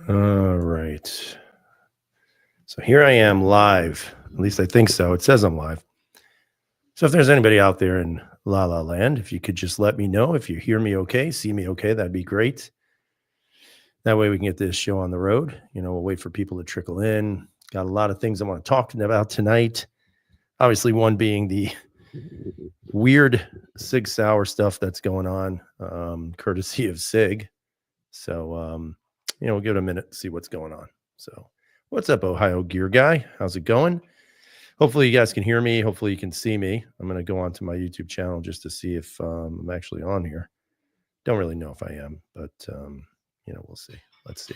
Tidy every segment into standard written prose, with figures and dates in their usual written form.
All right. So here I am live. At least I think so. It says I'm live. So if there's anybody out there in La La Land, if you could just let me know if you hear me okay, see me okay, that'd be great. That way we can get this show on the road. We'll wait for people to trickle in. Got a lot of things I want to talk about tonight. Obviously, one being the weird Sig Sauer stuff that's going on, courtesy of Sig. So, we'll give it a minute to see what's going on. So, what's up, Ohio Gear Guy? How's it going? Hopefully, you guys can hear me. Hopefully, you can see me. I'm going to go onto my YouTube channel just to see if I'm actually on here. Don't really know if I am, but we'll see. Let's see.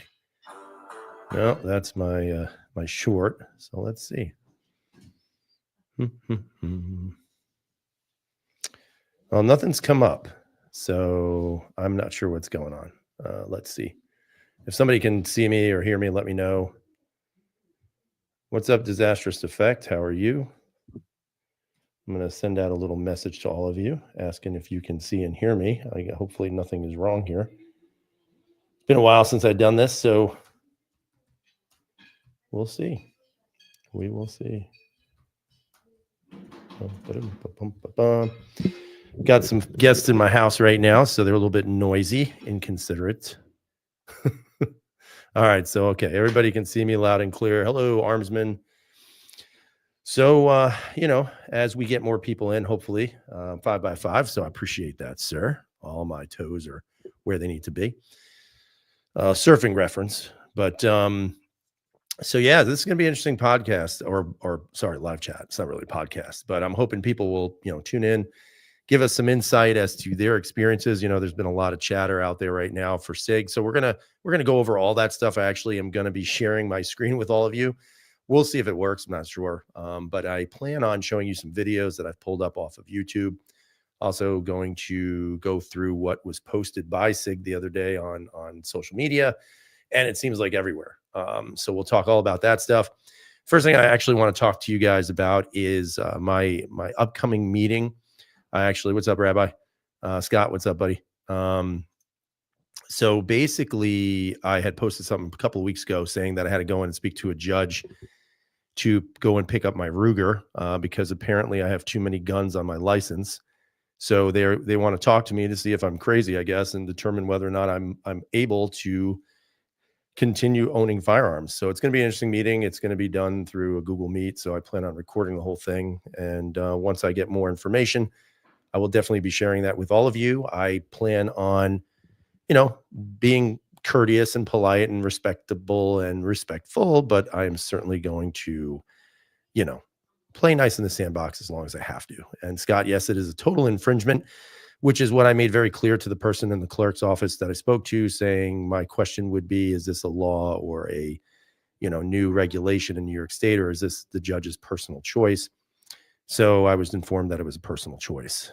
No, that's my my short. So let's see. Well, nothing's come up, so I'm not sure what's going on. Let's see. If somebody can see me or hear me, let me know. What's up, Disastrous Effect? How are you? I'm going to send out a little message to all of you asking if you can see and hear me. Hopefully nothing is wrong here. It's been a while since I've done this, so we'll see. We will see. Got some guests in my house right now, so they're a little bit noisy, inconsiderate. All right, so okay, everybody can see me loud and clear. Hello, Armsman. So, as we get more people in, hopefully 5x5. So I appreciate that, sir. All my toes are where they need to be. Surfing reference. But so yeah, this is going to be an interesting podcast or sorry, live chat. It's not really a podcast, but I'm hoping people will, tune in, give us some insight as to their experiences. There's been a lot of chatter out there right now for SIG. So we're going to go over all that stuff. I actually am going to be sharing my screen with all of you. We'll see if it works. I'm not sure. But I plan on showing you some videos that I've pulled up off of YouTube. Also going to go through what was posted by SIG the other day on social media. And it seems like everywhere. So we'll talk all about that stuff. First thing I actually want to talk to you guys about is my upcoming meeting. What's up, Rabbi? Scott, what's up, buddy? So basically, I had posted something a couple of weeks ago saying that I had to go in and speak to a judge to go and pick up my Ruger because apparently I have too many guns on my license. So they want to talk to me to see if I'm crazy, I guess, and determine whether or not I'm able to continue owning firearms. So it's going to be an interesting meeting. It's going to be done through a Google Meet. So I plan on recording the whole thing. And once I get more information, I will definitely be sharing that with all of you. I plan on, being courteous and polite and respectable and respectful, but I am certainly going to, play nice in the sandbox as long as I have to. And Scott, yes, it is a total infringement, which is what I made very clear to the person in the clerk's office that I spoke to, saying my question would be, is this a law or a, new regulation in New York State, or is this the judge's personal choice? So I was informed that it was a personal choice.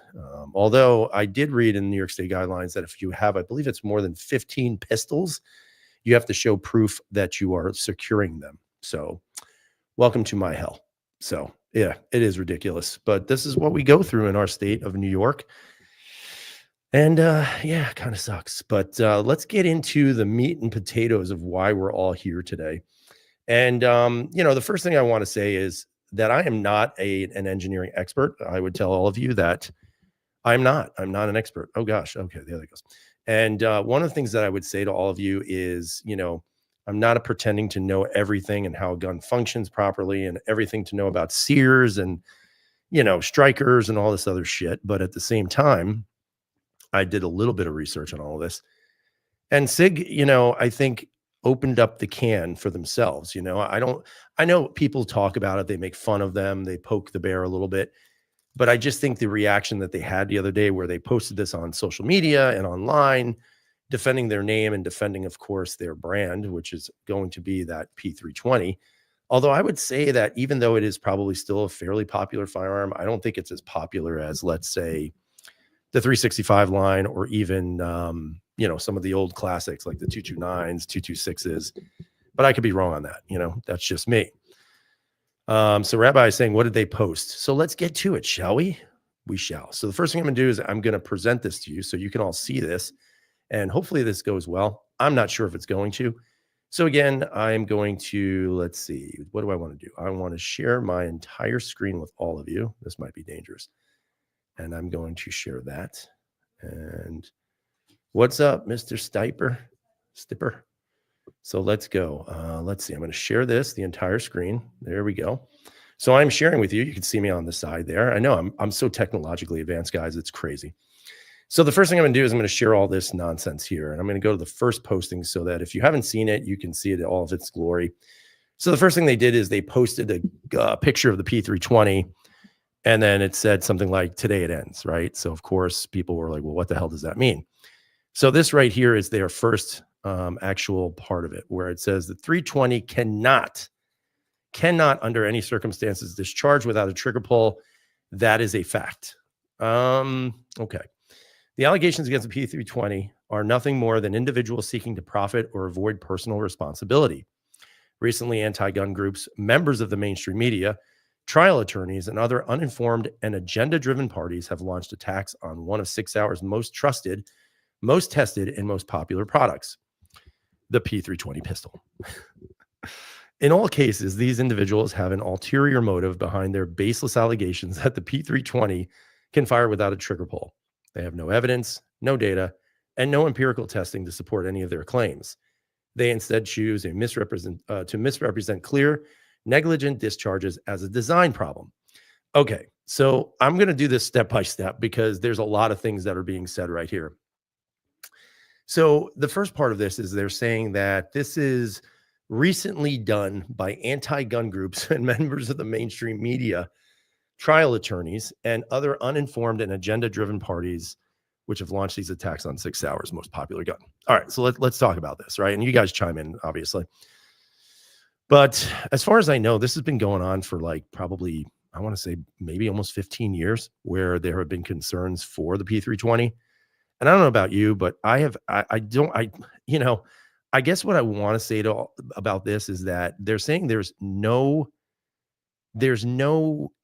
Although I did read in New York State guidelines that if you have, I believe it's more than 15 pistols, you have to show proof that you are securing them. So welcome to my hell. So yeah, it is ridiculous, but this is what we go through in our state of New York. And yeah, kind of sucks. But let's get into the meat and potatoes of why we're all here today. And, the first thing I want to say is that I am not an engineering expert. I would tell all of you that I'm not an expert. Oh gosh. Okay. There it goes. And one of the things that I would say to all of you is, I'm not pretending to know everything and how a gun functions properly and everything to know about sears and, strikers and all this other shit. But at the same time, I did a little bit of research on all of this. And SIG, I think opened up the can for themselves. I know people talk about it. They make fun of them. They poke the bear a little bit. But I just think the reaction that they had the other day where they posted this on social media and online, defending their name and defending, of course, their brand, which is going to be that P320. Although I would say that even though it is probably still a fairly popular firearm, I don't think it's as popular as, let's say, the 365 line or even, some of the old classics like the 229s, 226s. But I could be wrong on that. That's just me. So Rabbi is saying, what did they post? So let's get to it, shall we? We shall. So the first thing I'm going to do is I'm going to present this to you so you can all see this. And hopefully this goes well. I'm not sure if it's going to. So again, I'm going to, let's see, what do I want to do? I want to share my entire screen with all of you. This might be dangerous. And I'm going to share that. And what's up, Mr. Stipper? So let's go. Let's see. I'm going to share the entire screen. There we go. So I'm sharing with you. You can see me on the side there. I know I'm so technologically advanced, guys. It's crazy. So the first thing I'm going to do is I'm going to share all this nonsense here. And I'm going to go to the first posting so that if you haven't seen it, you can see it in all of its glory. So the first thing they did is they posted a picture of the P320. And then it said something like, today it ends, right? So of course, people were like, well, what the hell does that mean? So this right here is their first actual part of it, where it says the 320 cannot under any circumstances discharge without a trigger pull. That is a fact. Okay. The allegations against the P320 are nothing more than individuals seeking to profit or avoid personal responsibility. Recently, anti-gun groups, members of the mainstream media, trial attorneys, and other uninformed and agenda-driven parties have launched attacks on one of Sig Sauer's most trusted, most tested, and most popular products, the P320 pistol. In all cases, these individuals have an ulterior motive behind their baseless allegations that the P320 can fire without a trigger pull. They have no evidence, no data, and no empirical testing to support any of their claims. They instead choose to misrepresent clear, negligent discharges as a design problem. Okay, so I'm going to do this step by step because there's a lot of things that are being said right here. So the first part of this is they're saying that this is recently done by anti-gun groups and members of the mainstream media, trial attorneys, and other uninformed and agenda-driven parties, which have launched these attacks on Sig Sauer's most popular gun. All right, so let's talk about this, right? And you guys chime in, obviously. But as far as I know, this has been going on for like probably, I want to say maybe almost 15 years, where there have been concerns for the P320. And I don't know about you, but I guess what I want to say about this is that they're saying there's no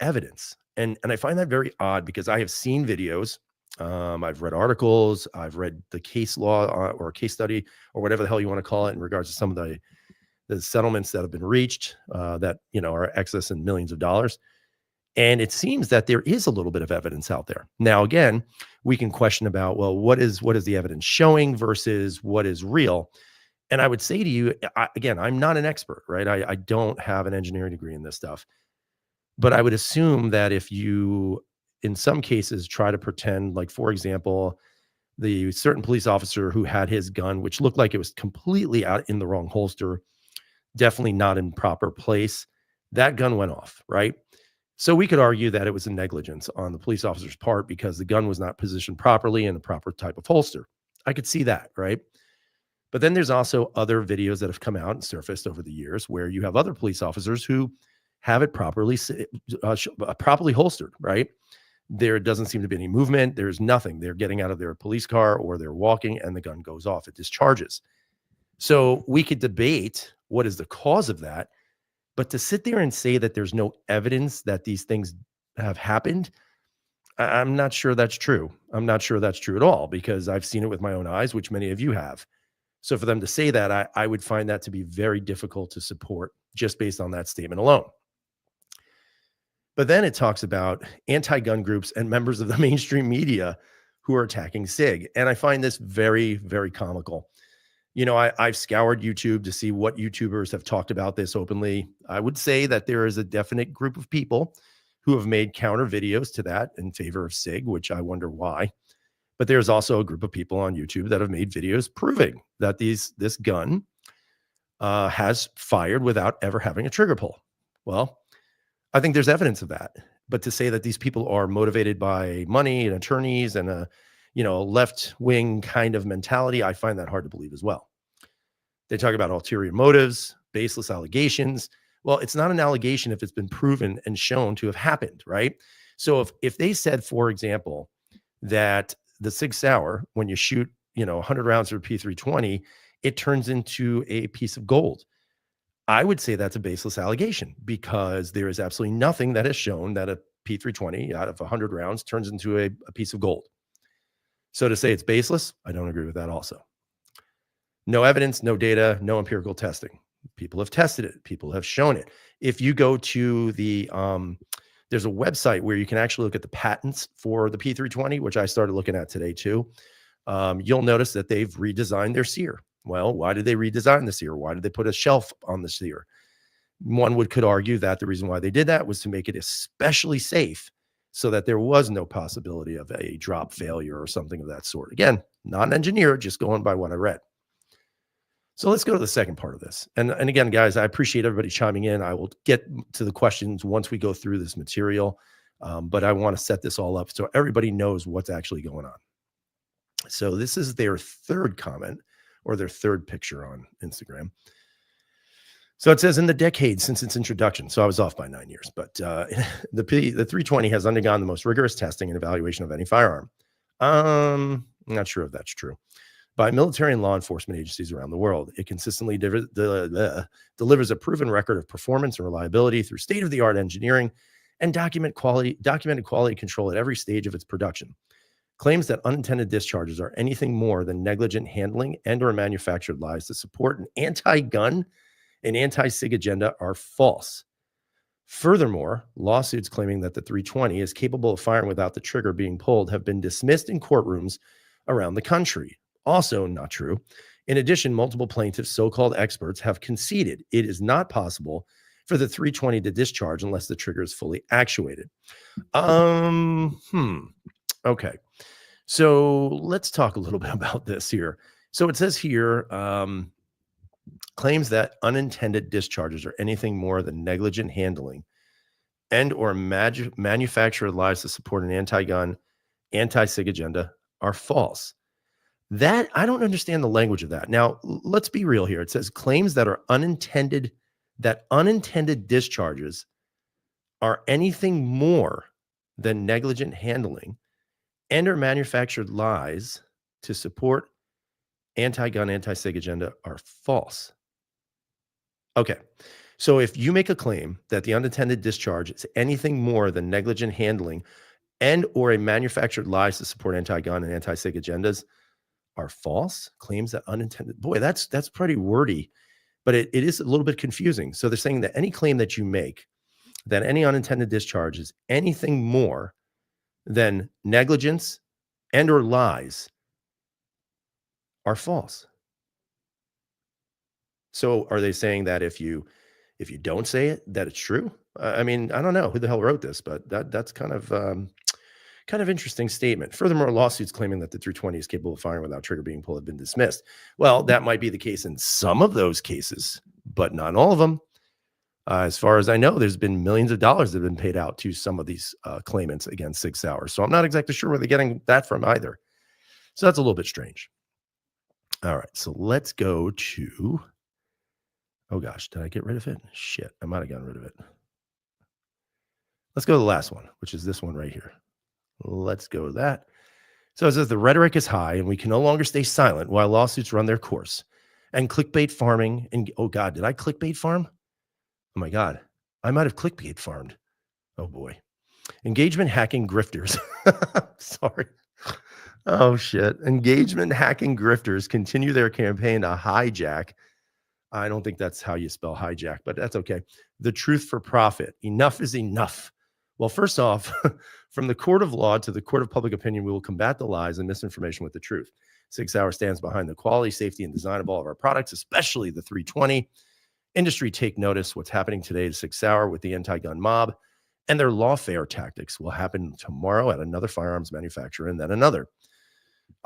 evidence. And I find that very odd because I have seen videos. I've read articles, I've read the case law or case study or whatever the hell you want to call it in regards to some of the settlements that have been reached that, are excess in millions of dollars. And it seems that there is a little bit of evidence out there. Now, again, we can question about, well, what is the evidence showing versus what is real? And I would say to you, again, I'm not an expert, right? I don't have an engineering degree in this stuff. But I would assume that if you, in some cases, try to pretend, like, for example, the certain police officer who had his gun, which looked like it was completely out in the wrong holster, definitely not in proper place, that gun went off, right? So we could argue that it was a negligence on the police officer's part because the gun was not positioned properly in the proper type of holster. I could see that, right? But then there's also other videos that have come out and surfaced over the years where you have other police officers who have it properly holstered, right? There doesn't seem to be any movement. There's nothing. They're getting out of their police car or they're walking and the gun goes off. It discharges. So we could debate what is the cause of that. But to sit there and say that there's no evidence that these things have happened, I'm not sure that's true. I'm not sure that's true at all because I've seen it with my own eyes, which many of you have. So for them to say that, I would find that to be very difficult to support just based on that statement alone. But then it talks about anti-gun groups and members of the mainstream media who are attacking SIG. And I find this very, very comical. I've scoured YouTube to see what YouTubers have talked about this openly. I would say that there is a definite group of people who have made counter videos to that in favor of SIG, which I wonder why. But there's also a group of people on YouTube that have made videos proving that this gun has fired without ever having a trigger pull. Well, I think there's evidence of that. But to say that these people are motivated by money and attorneys and a left-wing kind of mentality, I find that hard to believe as well. They talk about ulterior motives, baseless allegations. Well, it's not an allegation if it's been proven and shown to have happened, right? So if they said, for example, that the Sig Sauer, when you shoot, 100 rounds of P320, it turns into a piece of gold, I would say that's a baseless allegation because there is absolutely nothing that has shown that a P320 out of 100 rounds turns into a piece of gold. So to say it's baseless, I don't agree with that also. No evidence, no data, no empirical testing. People have tested it. People have shown it. If you go to there's a website where you can actually look at the patents for the P320, which I started looking at today too. You'll notice that they've redesigned their sear. Well, why did they redesign the sear? Why did they put a shelf on the sear? Could argue that the reason why they did that was to make it especially safe so that there was no possibility of a drop failure or something of that sort. Again, not an engineer, just going by what I read. So let's go to the second part of this. And again, guys, I appreciate everybody chiming in. I will get to the questions once we go through this material. But I want to set this all up so everybody knows what's actually going on. So this is their third comment or their third picture on Instagram. So it says, in the decades since its introduction, so I was off by 9 years, but the 320 has undergone the most rigorous testing and evaluation of any firearm. I'm not sure if that's true. By military and law enforcement agencies around the world, it consistently delivers a proven record of performance and reliability through state-of-the-art engineering and documented quality control at every stage of its production. Claims that unintended discharges are anything more than negligent handling and or manufactured lies to support an anti-gun and anti-SIG agenda are false. Furthermore, lawsuits claiming that the 320 is capable of firing without the trigger being pulled have been dismissed in courtrooms around the country. Also not true. In addition, multiple plaintiffs, so-called experts, have conceded it is not possible for the 320 to discharge unless the trigger is fully actuated. Okay. So let's talk a little bit about this here. So it says here, claims that unintended discharges are anything more than negligent handling and or manufactured lies to support an anti-gun, anti-SIG agenda are false. That I don't understand the language of that. Now, let's be real here. It says claims that unintended discharges are anything more than negligent handling and or manufactured lies to support anti-gun, anti-SIG agenda are false. Okay. So if you make a claim that the unintended discharge is anything more than negligent handling and or a manufactured lies to support anti-gun and anti-SIG agendas are false, claims that unintended, boy, that's pretty wordy, but it is a little bit confusing. So they're saying that any claim that you make that any unintended discharge is anything more than negligence and or lies are false. So are they saying that if you don't say it, that it's true? I mean, I don't know who the hell wrote this, but that's kind of interesting statement. Furthermore, lawsuits claiming that the 320 is capable of firing without trigger being pulled have been dismissed. Well, that might be the case in some of those cases, but not all of them. As far as I know, there's been millions of dollars that have been paid out to some of these claimants against Sig Sauer. So I'm not exactly sure where they're getting that from either. So that's a little bit strange. All right, so let's go to, oh gosh, did I get rid of it? Shit, I might have gotten rid of it. Let's go to the last one, which is this one right here. Let's go to that. So it says the rhetoric is high and we can no longer stay silent while lawsuits run their course. And clickbait farming, and oh God, did I clickbait farm? Oh my God, I might have clickbait farmed. Oh boy. Engagement hacking grifters. Sorry. Oh shit. Engagement hacking grifters continue their campaign to hijack. I don't think that's how you spell hijack, but that's okay. The truth for profit. Enough is enough. Well, first off, from the court of law to the court of public opinion, we will combat the lies and misinformation with the truth. Sig Sauer stands behind the quality, safety, and design of all of our products, especially the 320. Industry, take notice. What's happening today to Sig Sauer with the anti-gun mob and their lawfare tactics will happen tomorrow at another firearms manufacturer and then another.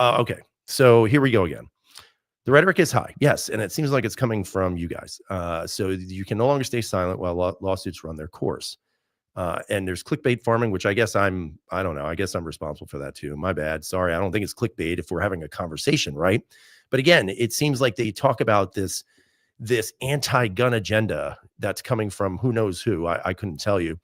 Okay, so here we go again. The rhetoric is high, yes, and it seems like it's coming from you guys. So you can no longer stay silent while lawsuits run their course. And there's clickbait farming, which I guess I don't know. I guess I'm responsible for that too. My bad. Sorry. I don't think it's clickbait if we're having a conversation, right? But again, it seems like they talk about this anti-gun agenda that's coming from who knows who. I couldn't tell you.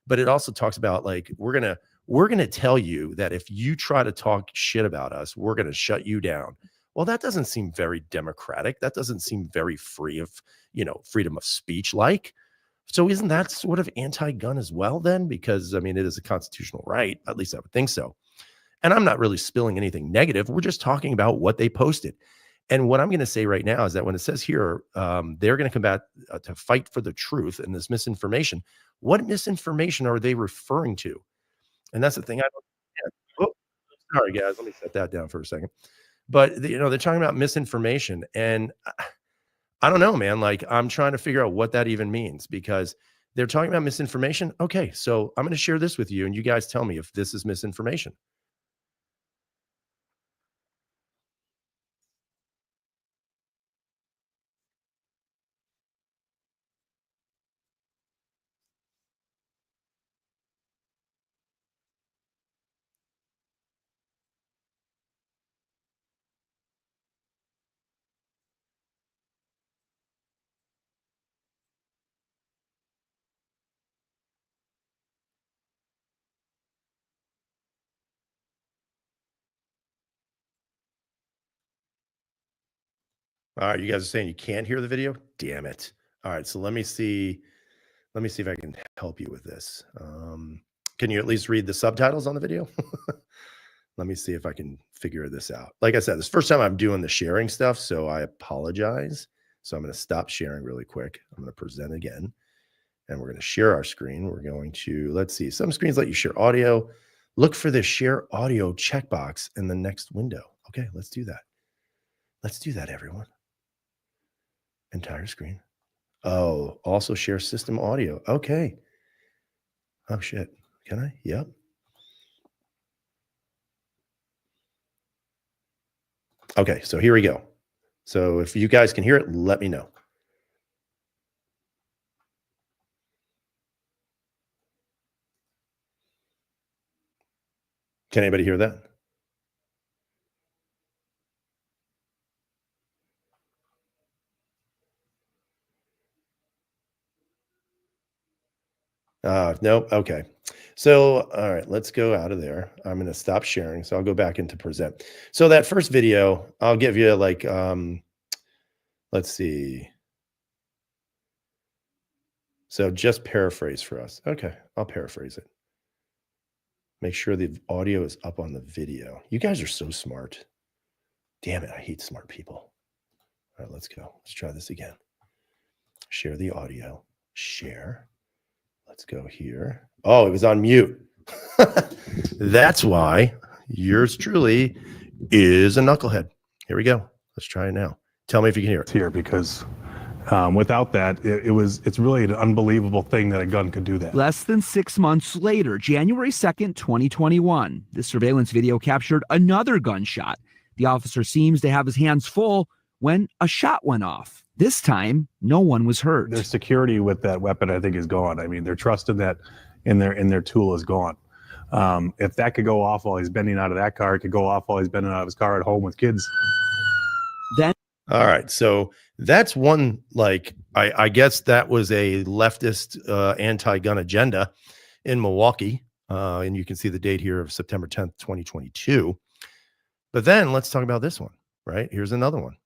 But it also talks about like, we're going to tell you that if you try to talk shit about us, we're going to shut you down. Well, that doesn't seem very democratic. That doesn't seem very free of, freedom of speech like. So isn't that sort of anti-gun as well then? Because, I mean, it is a constitutional right. At least I would think so. And I'm not really spilling anything negative. We're just talking about what they posted. And what I'm going to say right now is that when it says here, they're going to come back to fight for the truth and this misinformation. What misinformation are they referring to? And that's the thing I don't understand. Oh, sorry, guys. Let me set that down for a second. But they're talking about misinformation, and I don't know, man. Like, I'm trying to figure out what that even means because they're talking about misinformation. Okay, so I'm going to share this with you, and you guys tell me if this is misinformation. All right, you guys are saying you can't hear the video? Damn it. All right, so let me see. Let me see if I can help you with this. Can you at least read the subtitles on the video? Let me see if I can figure this out. Like I said, this first time I'm doing the sharing stuff, so I apologize. So I'm going to stop sharing really quick. I'm going to present again, and we're going to share our screen. We're going to, let's see, some screens let you share audio. Look for the share audio checkbox in the next window. Okay, let's do that. Let's do that, everyone. Entire screen. Oh, also share system audio. Okay. Oh, shit. Can I? Yep. Okay, so here we go. So if you guys can hear it, let me know. Can anybody hear that? No. Okay. So, all right, let's go out of there. I'm going to stop sharing. So I'll go back into present. So that first video, I'll give you like, let's see. So just paraphrase for us. Okay. I'll paraphrase it. Make sure the audio is up on the video. You guys are so smart. Damn it. I hate smart people. All right, let's go. Let's try this again. Share the audio. Share. Let's go here. Oh, it was on mute. That's why yours truly is a knucklehead. Here we go. Let's try it now. Tell me if you can hear it. Here because without that, it's really an unbelievable thing that a gun could do that. Less than 6 months later, January 2nd, 2021, this surveillance video captured another gunshot. The officer seems to have his hands full when a shot went off. This time, no one was hurt. Their security with that weapon, I think, is gone. I mean, their trust in that in their tool is gone. If that could go off while he's bending out of that car, it could go off while he's bending out of his car at home with kids. Then, all right, so that's one, like, I guess that was a leftist anti-gun agenda in Milwaukee. And you can see the date here of September 10th, 2022. But then let's talk about this one, right? Here's another one.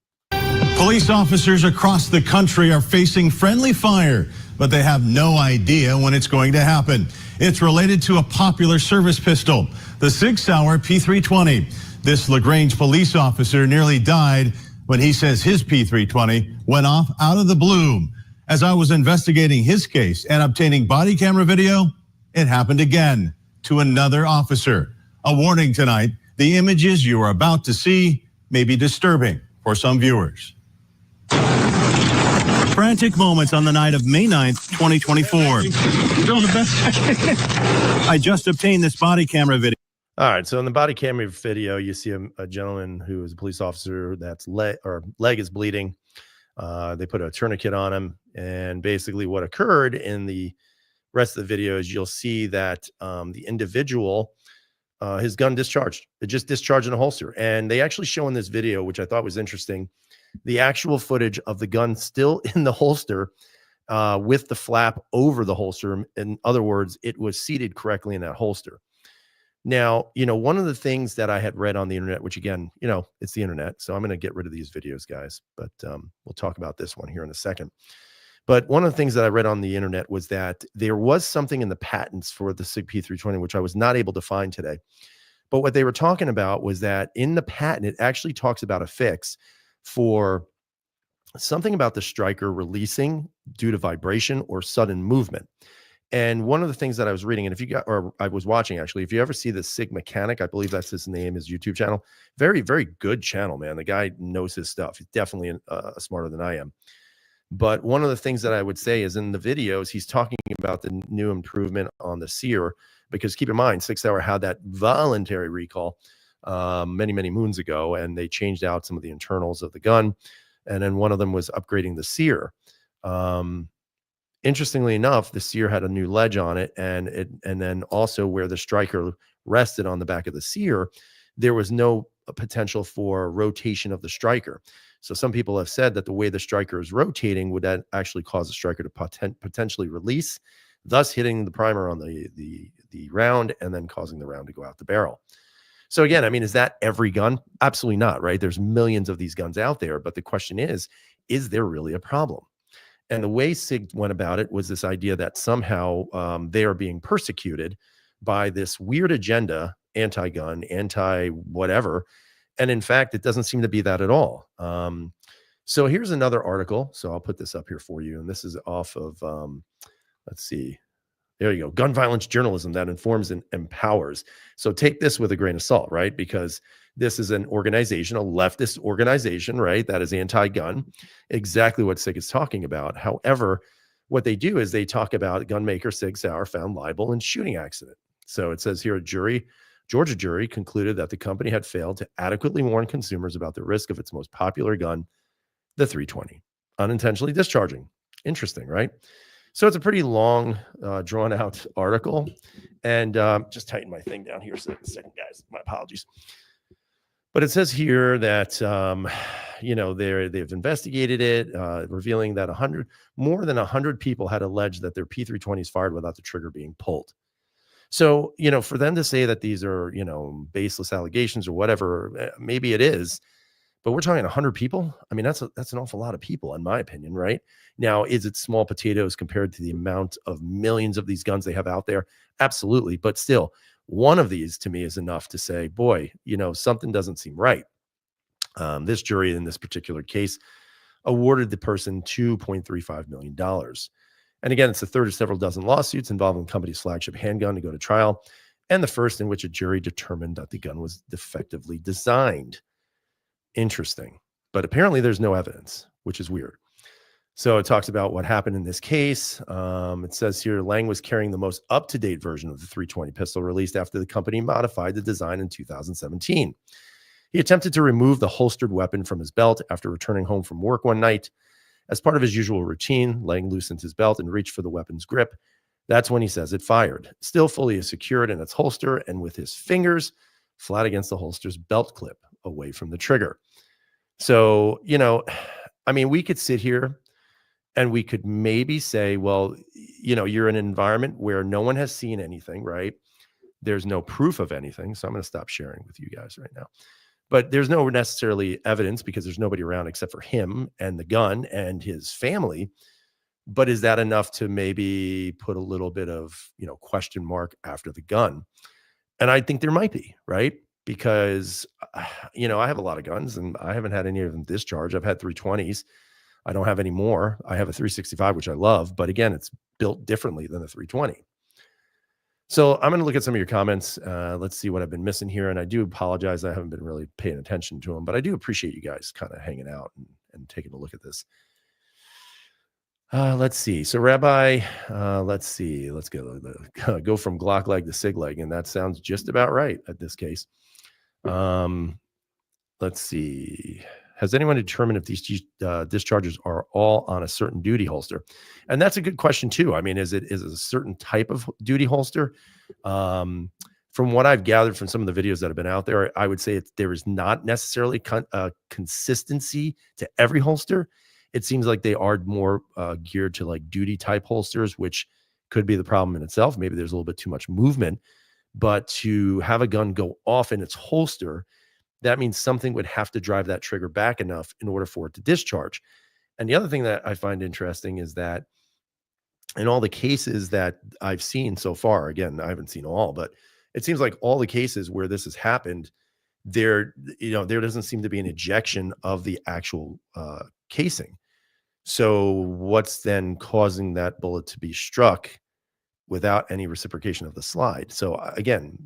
Police officers across the country are facing friendly fire, but they have no idea when it's going to happen. It's related to a popular service pistol, the Sig Sauer P320. This LaGrange police officer nearly died when he says his P320 went off out of the blue. As I was investigating his case and obtaining body camera video, it happened again to another officer. A warning tonight, the images you are about to see may be disturbing for some viewers. Frantic moments on the night of May 9th, 2024. I just obtained this body camera video. All right, so in the body camera video, you see a gentleman who is a police officer that's leg is bleeding. They put a tourniquet on him, and basically what occurred in the rest of the video is you'll see that the individual, his gun discharged. It just discharged in a holster, and they actually show in this video, which I thought was interesting, the actual footage of the gun still in the holster with the flap over the holster. In other words, it was seated correctly in that holster. Now, one of the things that I had read on the internet, which again, it's the internet, so I'm going to get rid of these videos, guys, but we'll talk about this one here in a second. But one of the things that I read on the internet was that there was something in the patents for the SIG P320, which I was not able to find today. But what they were talking about was that in the patent, it actually talks about a fix for something about the striker releasing due to vibration or sudden movement. And one of the things that I was reading, and if you got, or I was watching actually, if you ever see the Sig Mechanic, I believe that's his name, his YouTube channel, very, very good channel, man. The guy knows his stuff. He's definitely smarter than I am. But one of the things that I would say is in the videos, he's talking about the new improvement on the Sear, because keep in mind, Sig Sauer had that voluntary recall many, many moons ago, and they changed out some of the internals of the gun. And then one of them was upgrading the Sear. Interestingly enough, the Sear had a new ledge on it, and then also where the striker rested on the back of the Sear, there was no potential for rotation of the striker. So some people have said that the way the striker is rotating would that actually cause the striker to potentially release, thus hitting the primer on the round and then causing the round to go out the barrel. So again, I mean, is that every gun? Absolutely not, right? There's millions of these guns out there, but the question is there really a problem? And the way Sig went about it was this idea that somehow they are being persecuted by this weird agenda, anti-gun, anti-whatever. And in fact, it doesn't seem to be that at all. So here's another article. So I'll put this up here for you. And this is off of, let's see. There you go. Gun violence journalism that informs and empowers. So take this with a grain of salt, right? Because this is an organization, a leftist organization, right? That is anti-gun. Exactly what Sig is talking about. However, what they do is they talk about gun maker Sig Sauer found liable in shooting accident. So it says here, Georgia jury concluded that the company had failed to adequately warn consumers about the risk of its most popular gun, the 320, unintentionally discharging. Interesting, right? So it's a pretty long, drawn out article. And just tighten my thing down here a second, guys. My apologies. But it says here that, they've investigated it, revealing that more than 100 people had alleged that their P320s fired without the trigger being pulled. So, for them to say that these are, baseless allegations or whatever, maybe it is. But we're talking 100 people. I mean, that's an awful lot of people, in my opinion, right? Now, is it small potatoes compared to the amount of millions of these guns they have out there? Absolutely. But still, one of these to me is enough to say, boy, something doesn't seem right. This jury in this particular case awarded the person $2.35 million. And again, it's the third of several dozen lawsuits involving the company's flagship handgun to go to trial, and the first in which a jury determined that the gun was defectively designed. Interesting. But apparently there's no evidence, which is weird. So it talks about what happened in this case. It says here, Lang was carrying the most up-to-date version of the 320 pistol released after the company modified the design in 2017. He attempted to remove the holstered weapon from his belt after returning home from work one night. As part of his usual routine, Lang loosened his belt and reached for the weapon's grip. That's when he says it fired, still fully secured in its holster and with his fingers flat against the holster's belt clip away from the trigger. So, we could sit here and we could maybe say, well, you're in an environment where no one has seen anything, right? There's no proof of anything. So I'm going to stop sharing with you guys right now. But there's no necessarily evidence because there's nobody around except for him and the gun and his family. But is that enough to maybe put a little bit of, question mark after the gun? And I think there might be, right? Because, I have a lot of guns and I haven't had any of them discharge. I've had 320s. I don't have any more. I have a 365, which I love. But again, it's built differently than the 320. So I'm going to look at some of your comments. Let's see what I've been missing here. And I do apologize. I haven't been really paying attention to them, but I do appreciate you guys kind of hanging out and taking a look at this. Let's see. So Rabbi, let's see. Let's go from Glock leg to Sig leg. And that sounds just about right at this case. Let's see. Has anyone determined if these discharges are all on a certain duty holster? And that's a good question too. I mean, is it a certain type of duty holster? From what I've gathered from some of the videos that have been out there, I would say there is not necessarily consistency to every holster. It seems like they are more geared to like duty type holsters, which could be the problem in itself. Maybe there's a little bit too much movement, but to have a gun go off in its holster, that means something would have to drive that trigger back enough in order for it to discharge. And the other thing that I find interesting is that in all the cases that I've seen so far, again, I haven't seen all, but it seems like all the cases where this has happened, there doesn't seem to be an ejection of the actual casing. So what's then causing that bullet to be struck without any reciprocation of the slide? So again,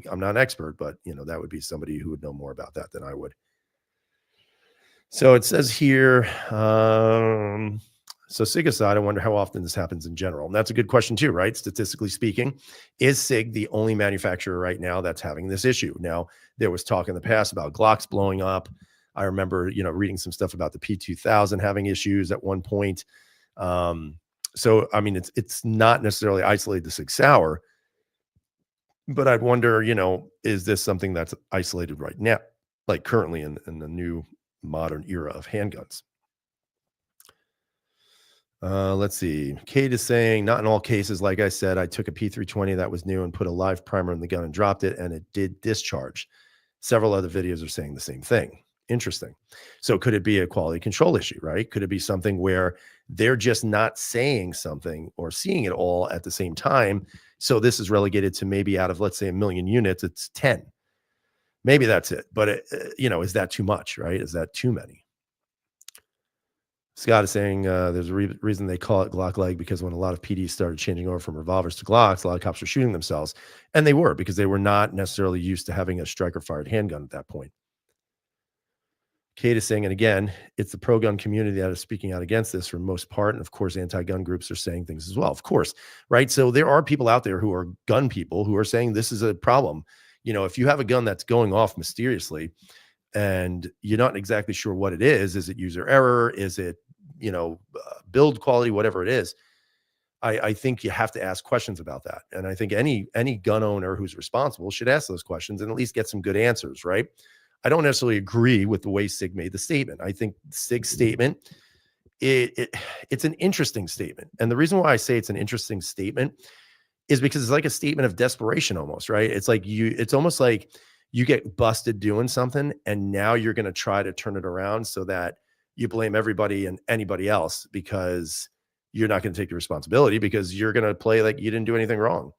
I'm not an expert, but that would be somebody who would know more about that than I would. So it says here, so Sig aside, I wonder how often this happens in general. And that's a good question too, right? Statistically speaking, is Sig the only manufacturer right now that's having this issue? Now, there was talk in the past about Glocks blowing up. I remember, reading some stuff about the P2000 having issues at one point. So, I mean, it's not necessarily isolated to Sig Sauer, but I'd wonder, is this something that's isolated right now, like currently in the new modern era of handguns? Let's see. Kate is saying, not in all cases. Like I said, I took a P320 that was new and put a live primer in the gun and dropped it, and it did discharge. Several other videos are saying the same thing. Interesting. So could it be a quality control issue, right? Could it be something where they're just not saying something or seeing it all at the same time? So this is relegated to maybe out of, let's say, 1 million units, it's 10. Maybe that's it. But, is that too much, right? Is that too many? Scott is saying there's a reason they call it Glock leg, because when a lot of PDs started changing over from revolvers to Glocks, a lot of cops were shooting themselves. And they were, because they were not necessarily used to having a striker-fired handgun at that point. Kate is saying, and again, it's the pro-gun community that is speaking out against this for the most part. And of course, anti-gun groups are saying things as well. Of course, right? So there are people out there who are gun people who are saying this is a problem. If you have a gun that's going off mysteriously and you're not exactly sure what it is it user error? Is it, build quality, whatever it is? I think you have to ask questions about that. And I think any gun owner who's responsible should ask those questions and at least get some good answers, right? I don't necessarily agree with the way Sig made the statement. I think Sig's statement, it's an interesting statement. And the reason why I say it's an interesting statement is because it's like a statement of desperation almost, right? It's almost like you get busted doing something and now you're going to try to turn it around so that you blame everybody and anybody else because you're not going to take the responsibility, because you're going to play like you didn't do anything wrong.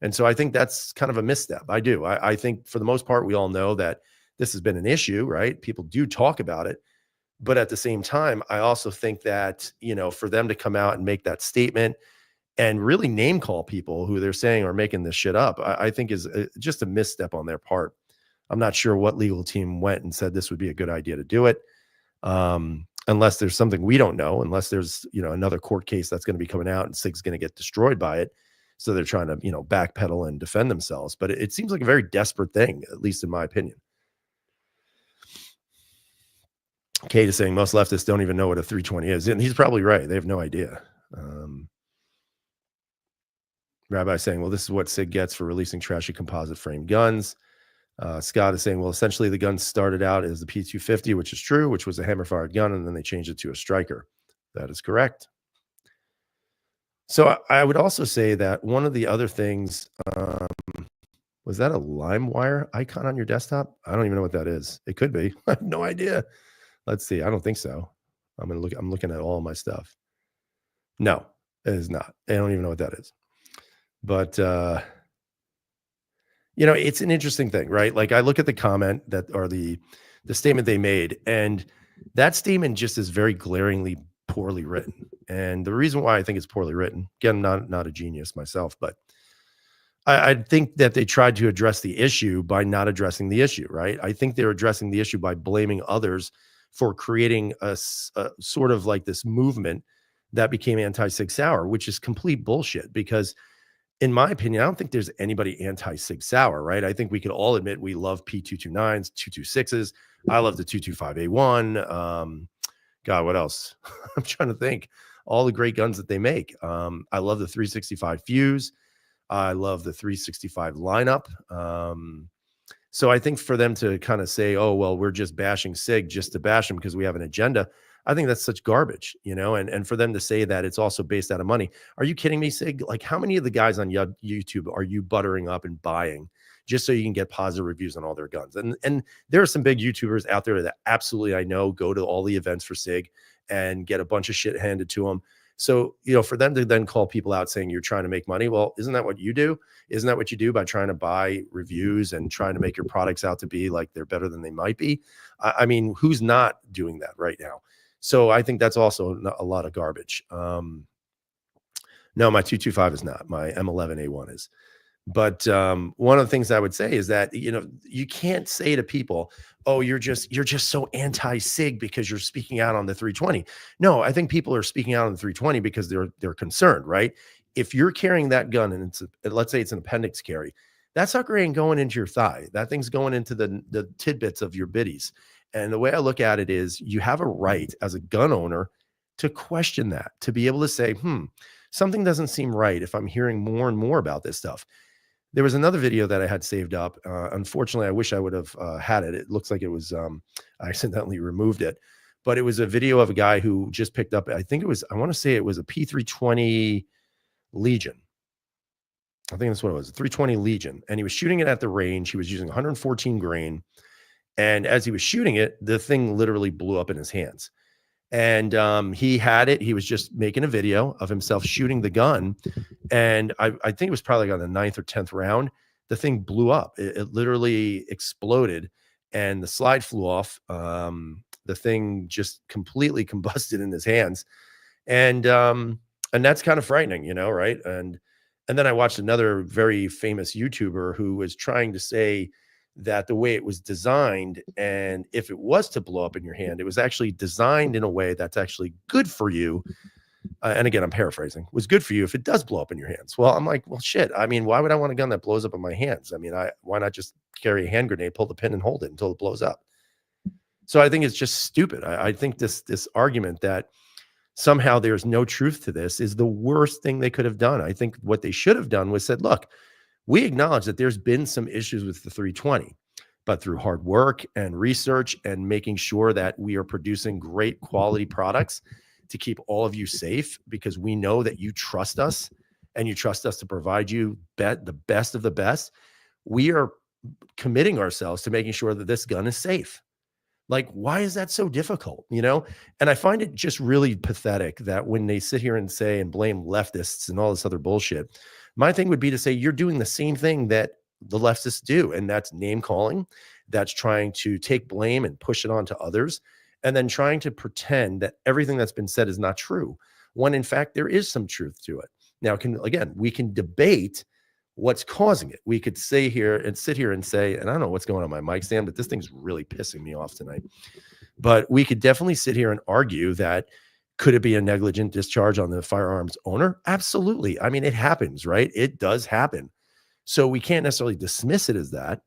And so I think that's kind of a misstep. I do. I think for the most part, we all know that this has been an issue, right? People do talk about it. But at the same time, I also think that, for them to come out and make that statement and really name call people who they're saying are making this shit up, I think is just a misstep on their part. I'm not sure what legal team went and said this would be a good idea to do it. Unless there's something we don't know, unless there's, another court case that's going to be coming out and Sig's going to get destroyed by it. So they're trying to, backpedal and defend themselves. But it seems like a very desperate thing, at least in my opinion. Kate is saying most leftists don't even know what a 320 is. And he's probably right. They have no idea. Rabbi saying, well, this is what Sig gets for releasing trashy composite frame guns. Scott is saying, well, essentially the gun started out as the P250, which is true, which was a hammer fired gun. And then they changed it to a striker. That is correct. So I would also say that one of the other things, was that a LimeWire icon on your desktop? I don't even know what that is. It could be. I have no idea. Let's see. I don't think so. I'm looking at all my stuff. No, it is not. I don't even know what that is. But it's an interesting thing, right? Like I look at the comment or the statement they made, and that statement just is very glaringly poorly written. And the reason why I think it's poorly written, again, not a genius myself, but I think that they tried to address the issue by not addressing the issue, right? I think they're addressing the issue by blaming others for creating a sort of like this movement that became anti-Sig Sauer, which is complete bullshit. Because in my opinion, I don't think there's anybody anti-Sig Sauer, right? I think we can all admit we love P229s, 226s. I love the 225A1. God, what else? I'm trying to think. All the great guns that they make. I love the 365 Fuse. I love the 365 lineup. So I think for them to kind of say, oh, well, we're just bashing Sig just to bash him because we have an agenda, I think that's such garbage, and for them to say that it's also based out of money. Are you kidding me, Sig? Like, how many of the guys on YouTube are you buttering up and buying just so you can get positive reviews on all their guns? And there are some big YouTubers out there that absolutely, I know, go to all the events for Sig and get a bunch of shit handed to them. So, for them to then call people out saying you're trying to make money, well, isn't that what you do? Isn't that what you do by trying to buy reviews and trying to make your products out to be like they're better than they might be? I mean, who's not doing that right now? So I think that's also a lot of garbage. No, my 225 is not. My M11A1 is. But one of the things I would say is that you can't say to people, "Oh, you're just so anti-Sig because you're speaking out on the 320." No, I think people are speaking out on the 320 because they're concerned, right? If you're carrying that gun and let's say it's an appendix carry, that sucker ain't going into your thigh. That thing's going into the tidbits of your biddies. And the way I look at it is, you have a right as a gun owner to question that, to be able to say, something doesn't seem right if I'm hearing more and more about this stuff. There was another video that I had saved up. Unfortunately, I wish I would have had it. It looks like it was, I accidentally removed it, but it was a video of a guy who just picked up, I want to say it was a P320 Legion. I think that's what it was, a 320 Legion. And he was shooting it at the range. He was using 114 grain. And as he was shooting it, the thing literally blew up in his hands. And he had it. He was just making a video of himself shooting the gun. And I think it was probably on the 9th or 10th round. The thing blew up. It literally exploded and the slide flew off. The thing just completely combusted in his hands. And that's kind of frightening, right? And then I watched another very famous YouTuber who was trying to say that the way it was designed, and if it was to blow up in your hand, it was actually designed in a way that's actually good for you. And again, I'm paraphrasing, was good for you if it does blow up in your hands. Well, I'm like, well, shit. I mean, why would I want a gun that blows up in my hands? I mean, why not just carry a hand grenade, pull the pin and hold it until it blows up? So I think it's just stupid. I think this argument that somehow there's no truth to this is the worst thing they could have done. I think what they should have done was said, look, we acknowledge that there's been some issues with the 320, but through hard work and research and making sure that we are producing great quality products to keep all of you safe, because we know that you trust us and you trust us to provide you the best of the best, we are committing ourselves to making sure that this gun is safe. Like, why is that so difficult? And I find it just really pathetic that when they sit here and say and blame leftists and all this other bullshit, my thing would be to say, you're doing the same thing that the leftists do. And that's name calling. That's trying to take blame and push it on to others. And then trying to pretend that everything that's been said is not true, when in fact, there is some truth to it. Now, we can debate what's causing it. We could sit here and say, and I don't know what's going on my mic stand, but this thing's really pissing me off tonight. But we could definitely sit here and argue that, could it be a negligent discharge on the firearms owner? Absolutely. I mean, it happens, right? It does happen. So we can't necessarily dismiss it as that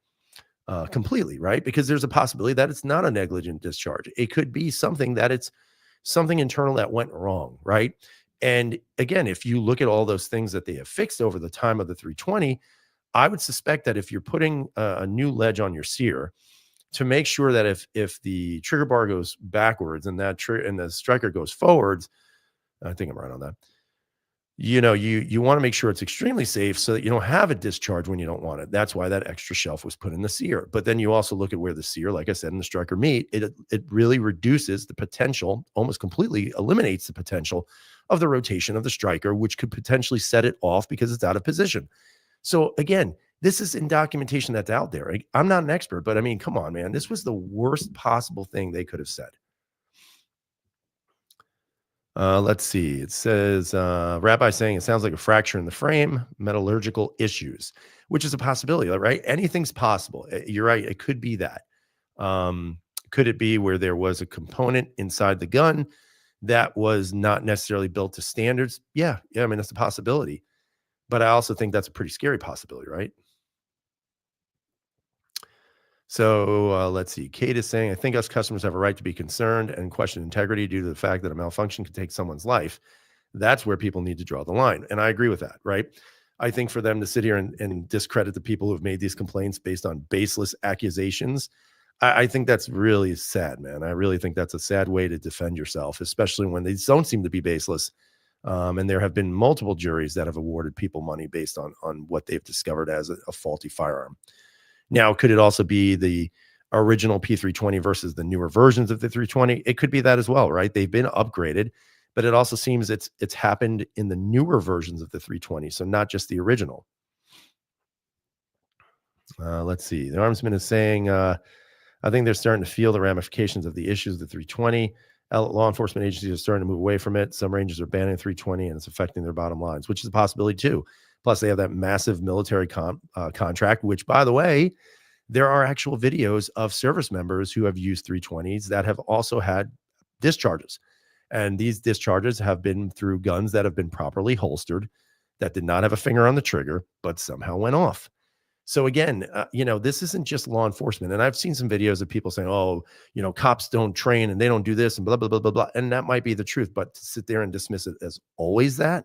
completely, right? Because there's a possibility that it's not a negligent discharge. It could be something that it's something internal that went wrong, right? And again, if you look at all those things that they have fixed over the time of the 320, I would suspect that if you're putting a new ledge on your sear, to make sure that if the trigger bar goes backwards and and the striker goes forwards, I think I'm right on that. You want to make sure it's extremely safe so that you don't have a discharge when you don't want it. That's why that extra shelf was put in the sear. But then you also look at where the sear, like I said, and the striker meet, it really reduces the potential, almost completely eliminates the potential of the rotation of the striker, which could potentially set it off because it's out of position. So again, this is in documentation that's out there. I'm not an expert, but I mean, come on, man. This was the worst possible thing they could have said. Let's see. It says, Rabbi saying it sounds like a fracture in the frame, metallurgical issues, which is a possibility, right? Anything's possible. You're right. It could be that. Could it be where there was a component inside the gun that was not necessarily built to standards? Yeah. I mean, that's a possibility. But I also think that's a pretty scary possibility, right? So let's see. Kate is saying, I think us customers have a right to be concerned and question integrity due to the fact that a malfunction can take someone's life. That's where people need to draw the line. And I agree with that, right? I think for them to sit here and discredit the people who have made these complaints based on baseless accusations, I think that's really sad, man. I really think that's a sad way to defend yourself, especially when they don't seem to be baseless. And there have been multiple juries that have awarded people money based on what they've discovered as a faulty firearm. Now, could it also be the original P320 versus the newer versions of the 320? It could be that as well, right? They've been upgraded, but it also seems it's happened in the newer versions of the 320, so not just the original. Let's see. The Armsman is saying, I think they're starting to feel the ramifications of the issues of the 320. Law enforcement agencies are starting to move away from it. Some ranges are banning 320, and it's affecting their bottom lines, which is a possibility too. Plus, they have that massive military contract, which, by the way, there are actual videos of service members who have used 320s that have also had discharges. And these discharges have been through guns that have been properly holstered, that did not have a finger on the trigger, but somehow went off. So again, this isn't just law enforcement. And I've seen some videos of people saying, oh, cops don't train and they don't do this and blah, blah, blah, blah, blah. And that might be the truth, but to sit there and dismiss it as always that's,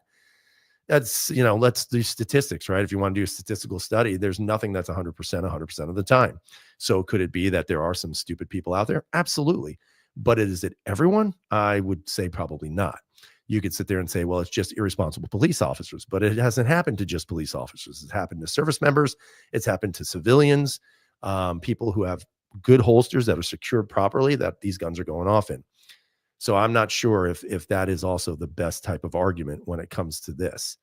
let's do statistics, right? If you want to do a statistical study, there's nothing that's 100% of the time. So could it be that there are some stupid people out there? Absolutely. But is it everyone? I would say probably not. You could sit there and say, well, it's just irresponsible police officers, but it hasn't happened to just police officers. It's happened to service members. It's happened to civilians, people who have good holsters that are secured properly, that these guns are going off in. So I'm not sure if that is also the best type of argument when it comes to this.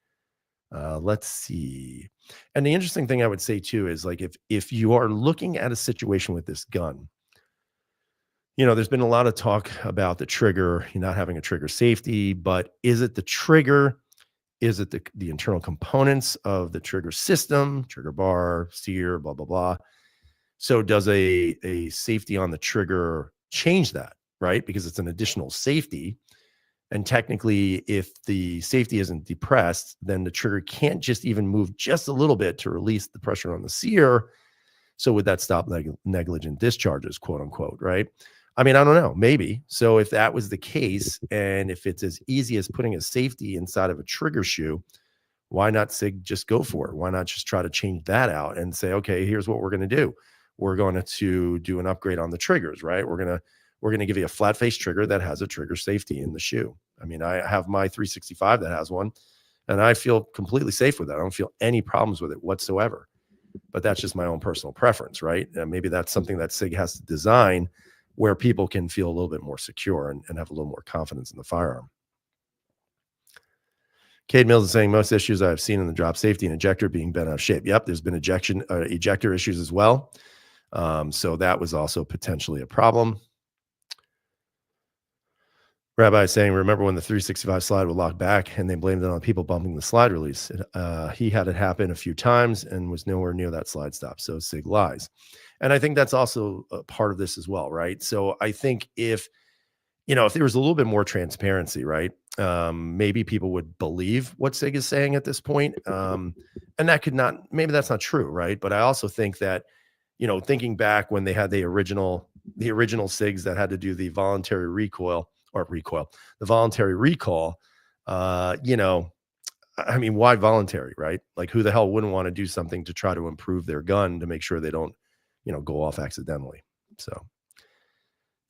Let's see. And the interesting thing I would say too is, like, if you are looking at a situation with this gun, there's been a lot of talk about the trigger, not having a trigger safety, but is it the trigger? Is it the internal components of the trigger system, trigger bar, sear, blah, blah, blah. So does a safety on the trigger change that, right? Because it's an additional safety. And technically, if the safety isn't depressed, then the trigger can't just even move just a little bit to release the pressure on the sear. So would that stop negligent discharges, quote unquote, right? I mean, I don't know, maybe. So if that was the case, and if it's as easy as putting a safety inside of a trigger shoe, why not Sig just go for it? Why not just try to change that out and say, okay, here's what we're going to do. We're going to do an upgrade on the triggers, right? We're going to give you a flat face trigger that has a trigger safety in the shoe. I mean, I have my 365 that has one, and I feel completely safe with that. I don't feel any problems with it whatsoever. But that's just my own personal preference, right? And maybe that's something that Sig has to design where people can feel a little bit more secure and have a little more confidence in the firearm. Cade Mills is saying, most issues I've seen in the drop safety and ejector being bent out of shape. Yep, there's been ejector issues as well. So that was also potentially a problem. Rabbi is saying, remember when the 365 slide would lock back and they blamed it on people bumping the slide release? He had it happen a few times and was nowhere near that slide stop. So Sig lies. And I think that's also a part of this as well, right? So I think if there was a little bit more transparency, right? Maybe people would believe what Sig is saying at this point. And that could not, maybe that's not true, right? But I also think that, thinking back when they had the original SIGs that had to do the voluntary the voluntary recall, I mean, why voluntary, right? Like, who the hell wouldn't want to do something to try to improve their gun to make sure they don't, go off accidentally? So,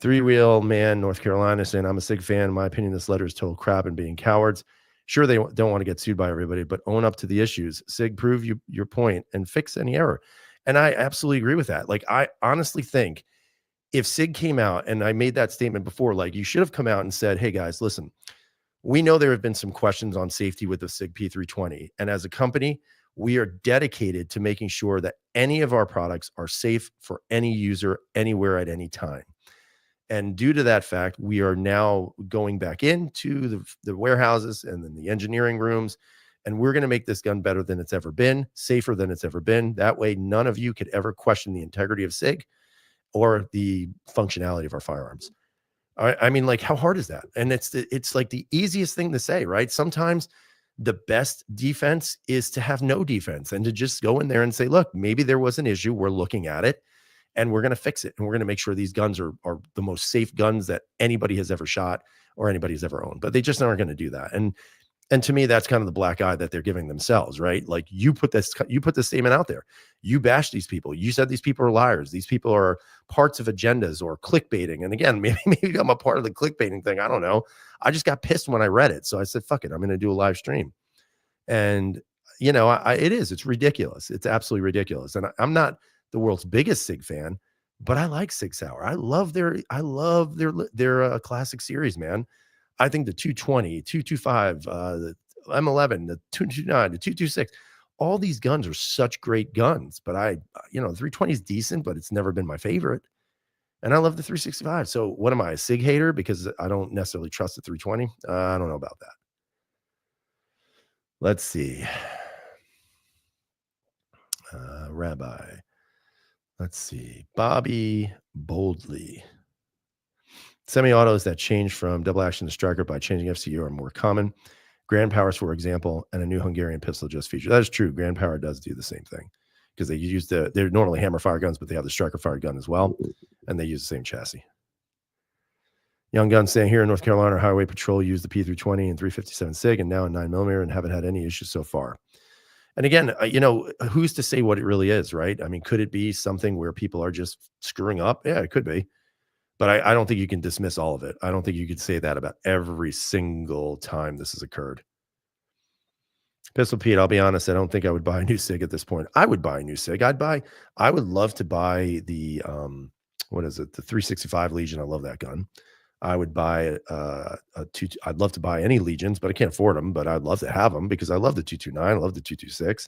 Three Wheel Man, North Carolina, saying, I'm a Sig fan. In my opinion, this letter is total crap and being cowards. Sure, they don't want to get sued by everybody, but own up to the issues. Sig, prove your point and fix any error. And I absolutely agree with that. Like, I honestly think if Sig came out, and I made that statement before, like, you should have come out and said, hey guys, listen, we know there have been some questions on safety with the Sig P320. And as a company, we are dedicated to making sure that any of our products are safe for any user anywhere at any time. And due to that fact, we are now going back into the warehouses and then the engineering rooms, and we're going to make this gun better than it's ever been, safer than it's ever been. That way, none of you could ever question the integrity of Sig or the functionality of our firearms. I mean, like, how hard is that? And it's like the easiest thing to say, right? Sometimes the best defense is to have no defense and to just go in there and say, look, maybe there was an issue. We're looking at it and we're going to fix it. And we're going to make sure these guns are the most safe guns that anybody has ever shot or anybody's ever owned. But they just aren't going to do that. And to me, that's kind of the black eye that they're giving themselves, right? Like, you put this statement out there. You bash these people. You said these people are liars. These people are parts of agendas or clickbaiting. And again, maybe I'm a part of the clickbaiting thing. I don't know. I just got pissed when I read it. So I said, fuck it. I'm going to do a live stream. And, it's ridiculous. It's absolutely ridiculous. And I'm not the world's biggest Sig fan, but I like Sig Sauer. I love their classic series, man. I think the 220, 225, the M11, the 229, the 226, all these guns are such great guns. But the 320 is decent, but it's never been my favorite. And I love the 365. So what am I, a SIG hater because I don't necessarily trust the 320? I don't know about that. Let's see. Rabbi. Let's see. Bobby Boldly. Semi-autos that change from double action to striker by changing FCU are more common. Grand Powers, for example, and a new Hungarian pistol just featured. That is true. Grand Power does do the same thing because they use they're normally hammer fire guns, but they have the striker fired gun as well, and they use the same chassis. Young Guns saying here in North Carolina, Highway Patrol used the P320 and 357 SIG and now a 9mm and haven't had any issues so far. And again, who's to say what it really is, right? I mean, could it be something where people are just screwing up? Yeah, it could be. But I don't think you can dismiss all of it. I don't think you could say that about every single time this has occurred. Pistol Pete, I'll be honest, I don't think I would buy a new SIG at this point. I would buy a new SIG. I would love to buy the, the 365 Legion. I love that gun. I would buy I'd love to buy any Legions, but I can't afford them. But I'd love to have them because I love the 229. I love the 226.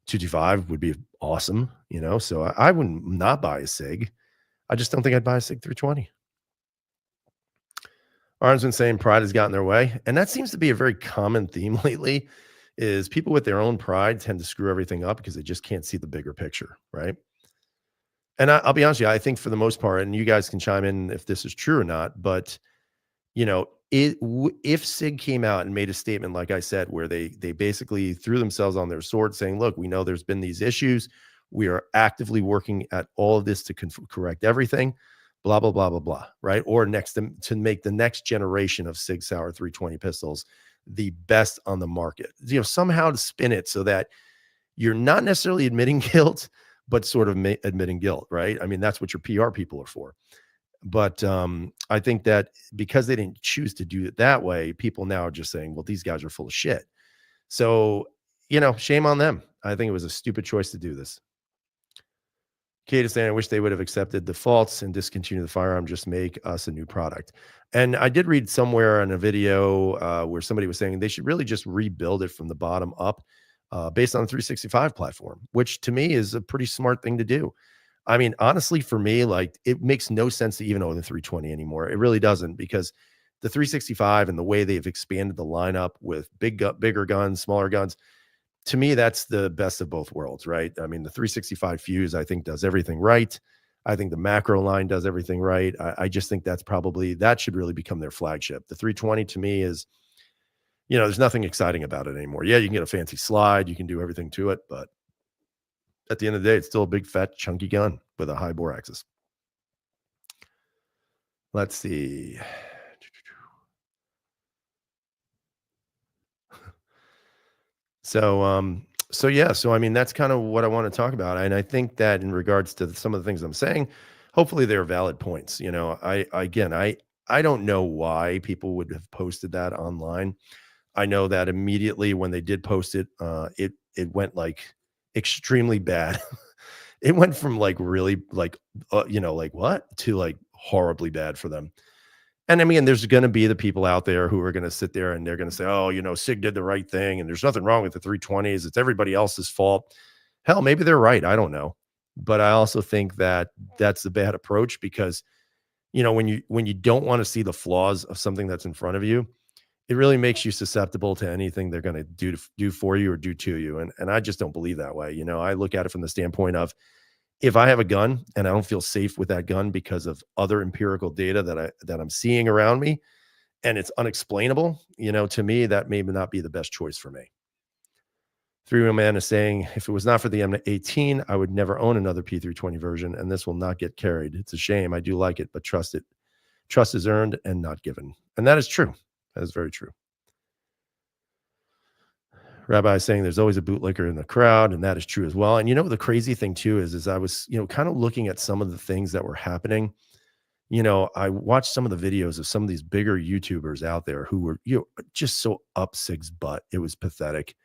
225 would be awesome, So I would not buy a SIG. I just don't think I'd buy a SIG 320. Arn's been saying pride has gotten their way. And that seems to be a very common theme lately is people with their own pride tend to screw everything up because they just can't see the bigger picture, right? And I'll be honest with you, I think for the most part, and you guys can chime in if this is true or not, but, if SIG came out and made a statement, like I said, where they basically threw themselves on their sword saying, look, we know there's been these issues. We are actively working at all of this to correct everything, blah, blah, blah, blah, blah, right? Or to make the next generation of Sig Sauer 320 pistols the best on the market. Somehow to spin it so that you're not necessarily admitting guilt, but sort of admitting guilt, right? I mean, that's what your PR people are for. But I think that because they didn't choose to do it that way, people now are just saying, well, these guys are full of shit. So, shame on them. I think it was a stupid choice to do this. Kate is saying, I wish they would have accepted the faults and discontinued the firearm, just make us a new product. And I did read somewhere in a video where somebody was saying they should really just rebuild it from the bottom up based on the 365 platform, which to me is a pretty smart thing to do. I mean, honestly, for me, it makes no sense to even own the 320 anymore. It really doesn't, because the 365 and the way they've expanded the lineup with bigger guns, smaller guns, to me, that's the best of both worlds, right? I mean, the 365 Fuse, I think, does everything right. I think the macro line does everything right. I just think that should really become their flagship. The 320 to me is, there's nothing exciting about it anymore. Yeah, you can get a fancy slide, you can do everything to it, but at the end of the day, it's still a big, fat, chunky gun with a high bore axis. Let's see. So I mean, that's kind of what I want to talk about. And I think that in regards to some of the things I'm saying, hopefully they're valid points. I don't know why people would have posted that online. I know that immediately when they did post it, it went extremely bad. It went from really what to horribly bad for them. And I mean, there's going to be the people out there who are going to sit there and they're going to say, oh, SIG did the right thing and there's nothing wrong with the 320s. It's everybody else's fault. Hell, maybe they're right. I don't know. But I also think that that's the bad approach because, when you don't want to see the flaws of something that's in front of you, it really makes you susceptible to anything they're going to do for you or do to you. And I just don't believe that way. I look at it from the standpoint of, if I have a gun and I don't feel safe with that gun because of other empirical data that I'm seeing around me and it's unexplainable, to me, that may not be the best choice for me. 3 Man is saying, if it was not for the M18, I would never own another P320 version, and this will not get carried. It's a shame. I do like it, but trust is earned and not given. And that is true. That is very true. Rabbi is saying there's always a bootlicker in the crowd, and that is true as well. And the crazy thing too is I was, kind of looking at some of the things that were happening. I watched some of the videos of some of these bigger YouTubers out there who were, just so up SIG's butt. It was pathetic.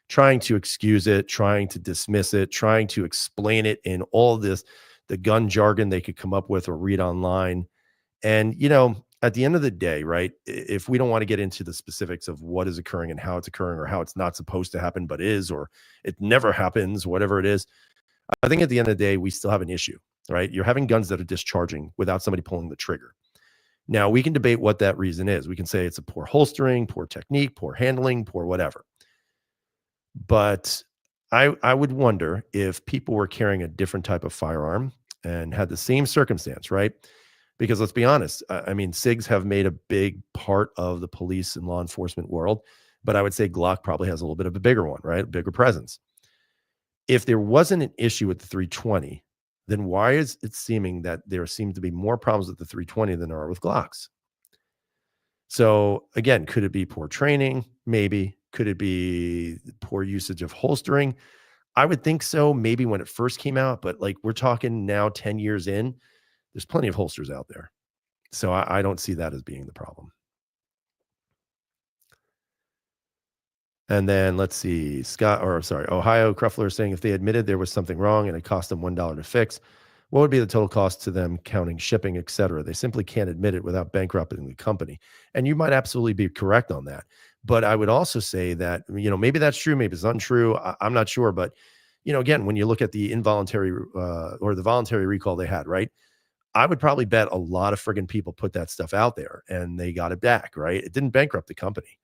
Trying to excuse it, trying to dismiss it, trying to explain it in all this, the gun jargon they could come up with or read online. And, at the end of the day, right, if we don't want to get into the specifics of what is occurring and how it's occurring or how it's not supposed to happen, but is, or it never happens, whatever it is, I think at the end of the day, we still have an issue, right? You're having guns that are discharging without somebody pulling the trigger. Now, we can debate what that reason is. We can say it's a poor holstering, poor technique, poor handling, poor whatever. But I would wonder if people were carrying a different type of firearm and had the same circumstance, right? Because let's be honest, I mean, SIGs have made a big part of the police and law enforcement world, but I would say Glock probably has a little bit of a bigger one, right? A bigger presence. If there wasn't an issue with the 320, then why is it seeming that there seem to be more problems with the 320 than there are with Glocks? So again, could it be poor training? Maybe. Could it be poor usage of holstering? I would think so, maybe when it first came out, but like we're talking now 10 years in, there's plenty of holsters out there. So I don't see that as being the problem. And then let's see, Ohio Cruffler is saying if they admitted there was something wrong and it cost them $1 to fix, what would be the total cost to them, counting shipping, et cetera? They simply can't admit it without bankrupting the company. And you might absolutely be correct on that. But I would also say that, maybe that's true, maybe it's untrue. I'm not sure. But, again, when you look at the involuntary or the voluntary recall they had, right? I would probably bet a lot of friggin' people put that stuff out there and they got it back, right? It didn't bankrupt the company.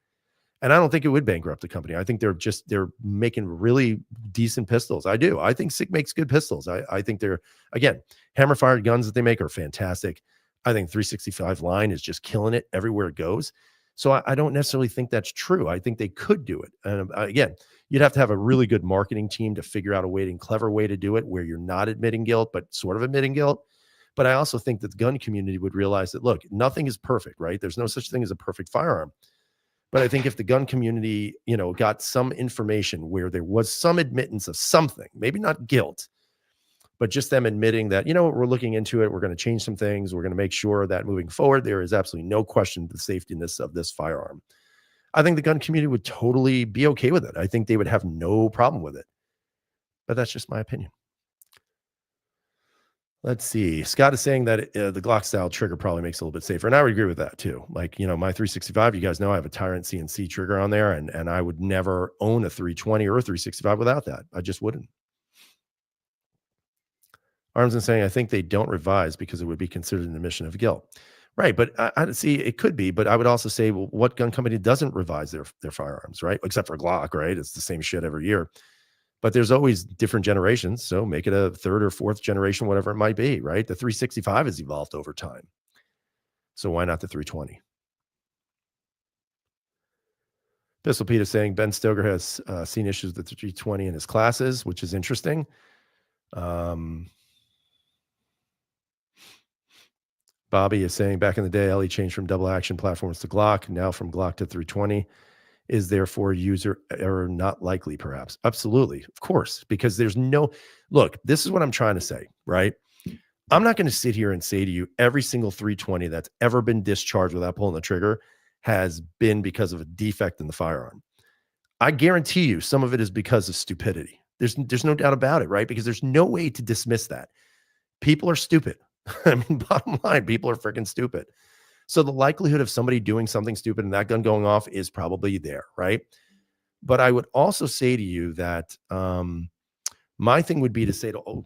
And I don't think it would bankrupt the company. I think they're making really decent pistols. I do. I think SIG makes good pistols. I think they're, again, hammer fired guns that they make are fantastic. I think 365 line is just killing it everywhere it goes. So I don't necessarily think that's true. I think they could do it. And again, you'd have to have a really good marketing team to figure out a clever way to do it where you're not admitting guilt, but sort of admitting guilt. But I also think that the gun community would realize that, look, nothing is perfect, right? There's no such thing as a perfect firearm. But I think if the gun community, got some information where there was some admittance of something, maybe not guilt, but just them admitting that, we're looking into it. We're going to change some things. We're going to make sure that moving forward, there is absolutely no question the safetiness of this firearm. I think the gun community would totally be okay with it. I think they would have no problem with it. But that's just my opinion. Let's see. Scott is saying that the Glock style trigger probably makes it a little bit safer. And I would agree with that too. Like, my 365, you guys know I have a Tyrant CNC trigger on there, and I would never own a 320 or a 365 without that. I just wouldn't. Armsman saying, I think they don't revise because it would be considered an admission of guilt. Right. But I see it could be, but I would also say, well, what gun company doesn't revise their firearms, right? Except for Glock, right? It's the same shit every year. But there's always different generations. So make it a third or fourth generation, whatever it might be, right? The 365 has evolved over time. So why not the 320? Pistol Pete is saying Ben Stoker has seen issues with the 320 in his classes, which is interesting. Bobby is saying back in the day, LE changed from double action platforms to Glock, now from Glock to 320. Is therefore user error not likely, perhaps? Absolutely, of course, because there's no, look, this is what I'm trying to say, right? I'm not going to sit here and say to you every single 320 that's ever been discharged without pulling the trigger has been because of a defect in the firearm. I guarantee you some of it is because of stupidity. There's no doubt about it, right? Because there's no way to dismiss that. People are stupid. I mean, bottom line, people are freaking stupid. So the likelihood of somebody doing something stupid and that gun going off is probably there, right? But I would also say to you that my thing would be to say to all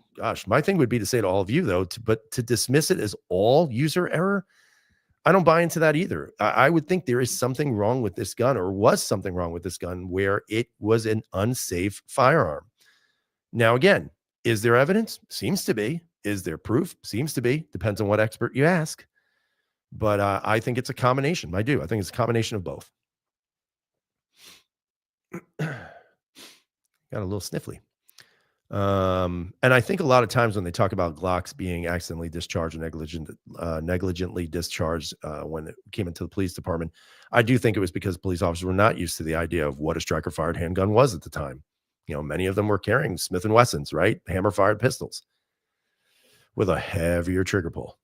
of you though, to dismiss it as all user error. I don't buy into that either. I would think there is something wrong with this gun, or was something wrong with this gun where it was an unsafe firearm. Now, again, is there evidence? Seems to be. Is there proof? Seems to be. Depends on what expert you ask. But I think it's a combination. I do. I think it's a combination of both. Got a little sniffly. And I think a lot of times when they talk about Glocks being accidentally discharged or negligently discharged when it came into the police department, I do think it was because police officers were not used to the idea of what a striker fired handgun was at the time. Many of them were carrying Smith & Wessons, right? Hammer fired pistols with a heavier trigger pull.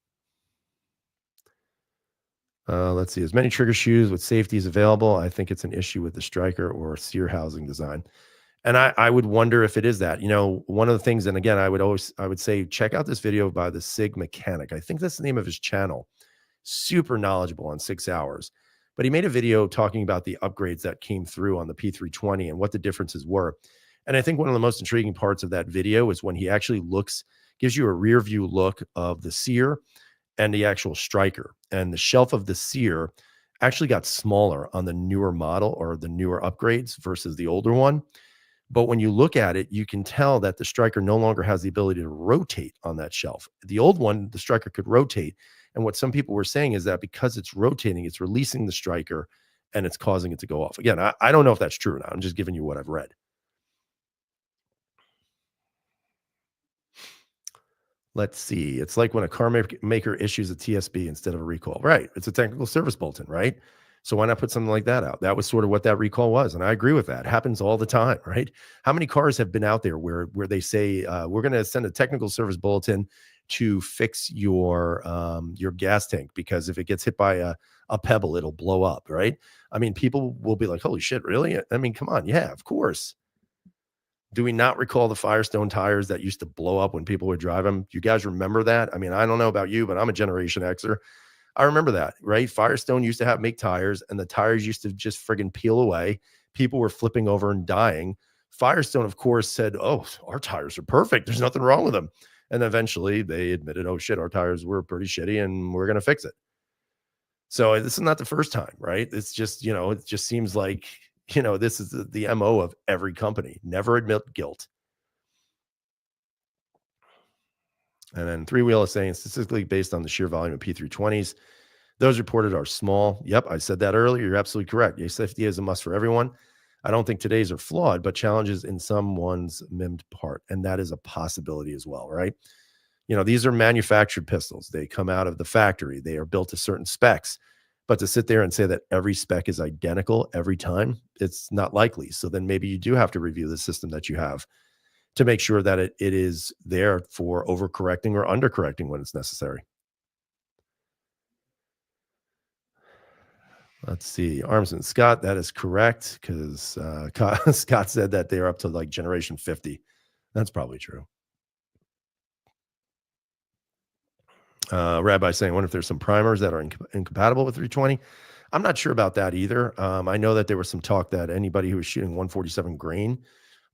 Let's see. As many trigger shoes with safeties available, I think it's an issue with the striker or sear housing design. And I would wonder if it is that. One of the things, and again, I would say check out this video by the Sig Mechanic. I think that's the name of his channel. super knowledgeable on 6 hours. But he made a video talking about the upgrades that came through on the P320 and what the differences were. And I think one of the most intriguing parts of that video is when he actually gives you a rear view look of the sear and the actual striker. And the shelf of the sear actually got smaller on the newer model or the newer upgrades versus the older one. But when you look at it, you can tell that the striker no longer has the ability to rotate on that shelf. The old one, the striker could rotate. And what some people were saying is that because it's rotating, it's releasing the striker and it's causing it to go off. Again, I don't know if that's true or not. I'm just giving you what I've read. Let's see. It's like when a car maker issues a TSB instead of a recall. Right. It's a technical service bulletin, right? So why not put something like that out? That was sort of what that recall was. And I agree with that. It happens all the time, right? How many cars have been out there where they say, we're going to send a technical service bulletin to fix your gas tank, because if it gets hit by a pebble, it'll blow up, right? I mean, people will be like, holy shit, really? I mean, come on. Yeah, of course. Do we not recall the Firestone tires that used to blow up when people would drive them? You guys remember that? I mean, I don't know about you, but I'm a Generation Xer. I remember that, right? Firestone used to make tires, and the tires used to just friggin' peel away. People were flipping over and dying. Firestone, of course, said, oh, our tires are perfect. There's nothing wrong with them. And eventually they admitted, oh shit, our tires were pretty shitty and we're going to fix it. So this is not the first time, right? It's just, it just seems like, this is the MO of every company. Never admit guilt. And then Three Wheel is saying, statistically based on the sheer volume of P320s, those reported are small. Yep, I said that earlier. You're absolutely correct. Yes, safety is a must for everyone. I don't think today's are flawed, but challenges in someone's MIMD part. And that is a possibility as well, right? These are manufactured pistols. They come out of the factory. They are built to certain specs. But to sit there and say that every spec is identical every time, it's not likely. So then maybe you do have to review the system that you have to make sure that it is there for overcorrecting or undercorrecting when it's necessary. Let's see. Armson Scott, that is correct, because Scott said that they're up to like generation 50. That's probably true. Rabbi saying, I wonder if there's some primers that are incompatible with 320. I'm not sure about that either. I know that there was some talk that anybody who was shooting 147 grain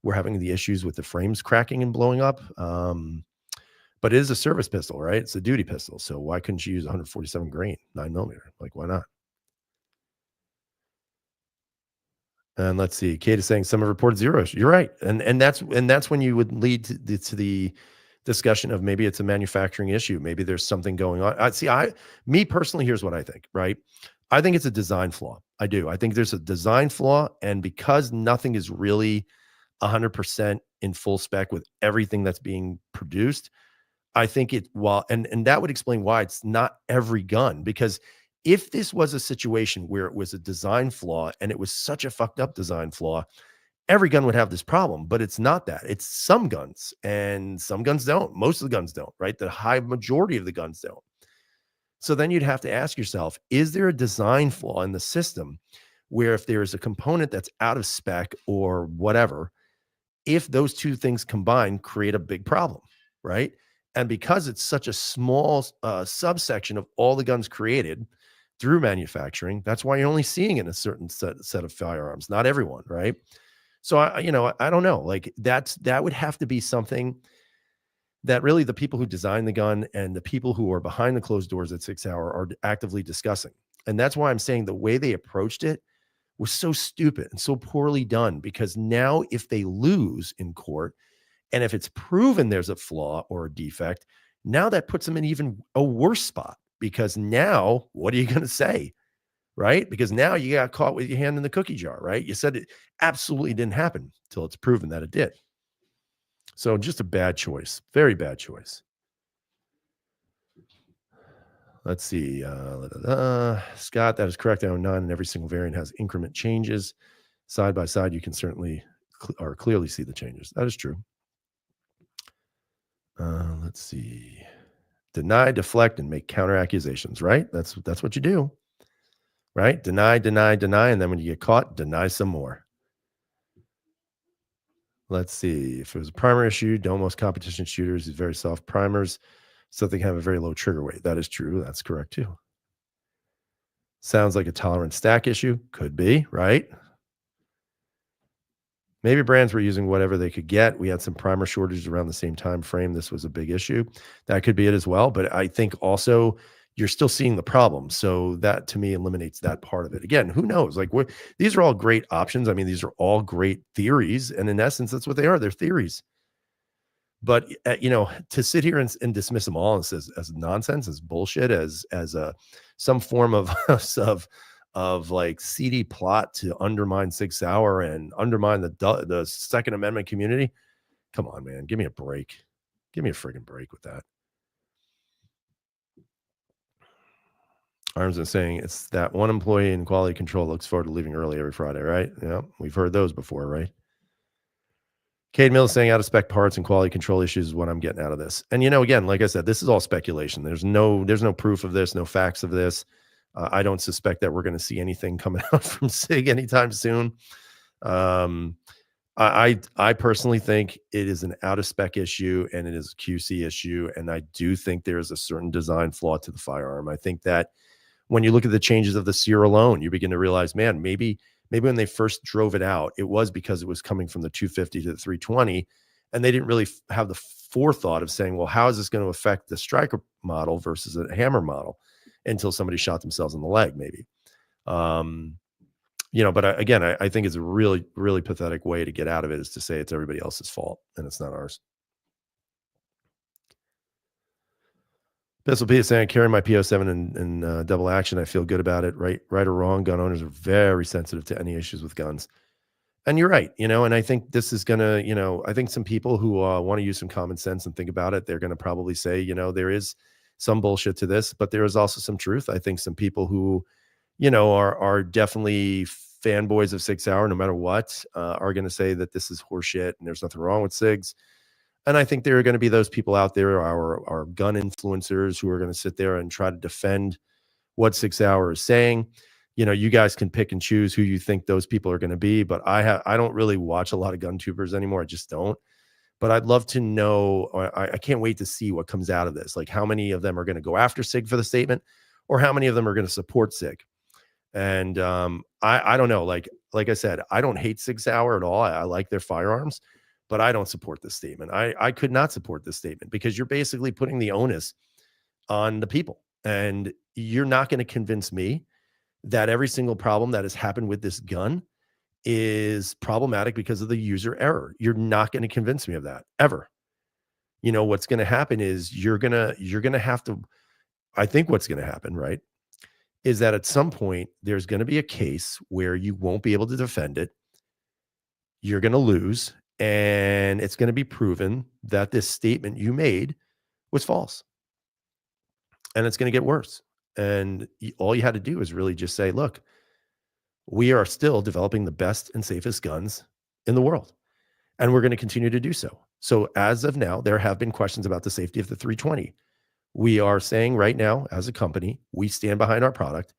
were having the issues with the frames cracking and blowing up. But it is a service pistol, right? It's a duty pistol. So why couldn't you use 147 grain, 9mm? Like, why not? And let's see. Kate is saying some have reported zeros. You're right. And that's when you would lead to the discussion of maybe it's a manufacturing issue. Maybe there's something going on. Me personally, here's what I think, right? I think it's a design flaw. I do. I think there's a design flaw. And because nothing is really 100% in full spec with everything that's being produced, I think and that would explain why it's not every gun. Because if this was a situation where it was a design flaw and it was such a fucked up design flaw, every gun would have this problem, but it's not that. It's some guns, and some guns don't. Most of the guns don't, right? The high majority of the guns don't. So then you'd have to ask yourself, is there a design flaw in the system where if there is a component that's out of spec or whatever, if those two things combined create a big problem, right? And because it's such a small subsection of all the guns created through manufacturing, that's why you're only seeing it in a certain set of firearms, not everyone, right? So I don't know. Like that would have to be something that really the people who design the gun and the people who are behind the closed doors at 6 Hour are actively discussing. And that's why I'm saying the way they approached it was so stupid and so poorly done, because now if they lose in court and if it's proven there's a flaw or a defect, now that puts them in even a worse spot, because now what are you going to say? Right? Because now you got caught with your hand in the cookie jar, right? You said it absolutely didn't happen until it's proven that it did. So just a bad choice. Very bad choice. Let's see. Scott, that is correct. 09 and every single variant has increment changes. Side by side, you can certainly or clearly see the changes. That is true. Let's see. Deny, deflect, and make counter accusations, right? That's what you do. Right? Deny, deny, deny. And then when you get caught, deny some more. Let's see. If it was a primer issue, don't most competition shooters use very soft primers, so they can have a very low trigger weight. That is true. That's correct too. Sounds like a tolerant stack issue. Could be, right? Maybe brands were using whatever they could get. We had some primer shortages around the same time frame. This was a big issue. That could be it as well. But I think also you're still seeing the problem. So that to me eliminates that part of it. Again, who knows? Like these are all great options. I mean, these are all great theories. And in essence, that's what they are. They're theories. But to sit here and dismiss them all as nonsense, as bullshit, as some form of of like seedy plot to undermine Sig Sauer and undermine the Second Amendment community. Come on, man. Give me a break. Give me a friggin' break with that. Arms is saying it's that one employee in quality control looks forward to leaving early every Friday, right? Yeah, we've heard those before, right? Cade Mills saying out of spec parts and quality control issues is what I'm getting out of this. And again, like I said, this is all speculation. There's no proof of this, no facts of this. I don't suspect that we're going to see anything coming out from Sig anytime soon. I personally think it is an out of spec issue and it is a QC issue. And I do think there is a certain design flaw to the firearm. I think that when you look at the changes of the sear alone, you begin to realize, man, maybe when they first drove it out, it was because it was coming from the 250 to the 320, and they didn't really have the forethought of saying, well, how is this going to affect the striker model versus a hammer model, until somebody shot themselves in the leg, maybe. But I think it's a really, really pathetic way to get out of it, is to say it's everybody else's fault and it's not ours. Pistol P is saying, I carry my PO7 in double action. I feel good about it. Right or wrong, gun owners are very sensitive to any issues with guns. And you're right, and I think this is going to, I think some people who want to use some common sense and think about it, they're going to probably say, there is some bullshit to this, but there is also some truth. I think some people who, are definitely fanboys of Sig Sauer, no matter what, are going to say that this is horseshit and there's nothing wrong with SIGs. And I think there are going to be those people out there, our gun influencers, who are going to sit there and try to defend what Sig Sauer is saying. You guys can pick and choose who you think those people are going to be, but I don't really watch a lot of gun tubers anymore. I just don't. But I'd love to know. I can't wait to see what comes out of this. Like, how many of them are going to go after Sig for the statement, or how many of them are going to support Sig? And I don't know. Like I said, I don't hate Sig Sauer at all. I like their firearms, but I don't support this statement. I could not support this statement, because you're basically putting the onus on the people, and you're not going to convince me that every single problem that has happened with this gun is problematic because of the user error. You're not going to convince me of that ever. What's going to happen is you're going to have to, I think what's going to happen, right, is that at some point there's going to be a case where you won't be able to defend it. You're going to lose, and it's going to be proven that this statement you made was false. And it's going to get worse. And all you had to do is really just say, look, we are still developing the best and safest guns in the world, and we're going to continue to do so. So as of now, there have been questions about the safety of the 320. We are saying right now, as a company, we stand behind our product.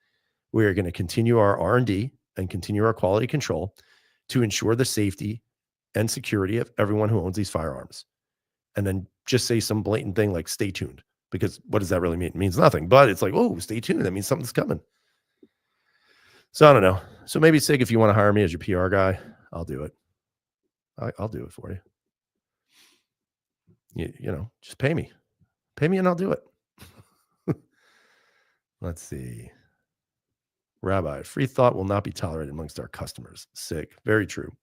We are going to continue our R&D and continue our quality control to ensure the safety and security of everyone who owns these firearms. And then just say some blatant thing like, stay tuned. Because what does that really mean? It means nothing, but it's like, oh, stay tuned. That means something's coming. So I don't know. So maybe, Sig, if you want to hire me as your PR guy, I'll do it. I'll do it for you. Just pay me. Pay me and I'll do it. Let's see. Rabbi, free thought will not be tolerated amongst our customers. Sig, very true.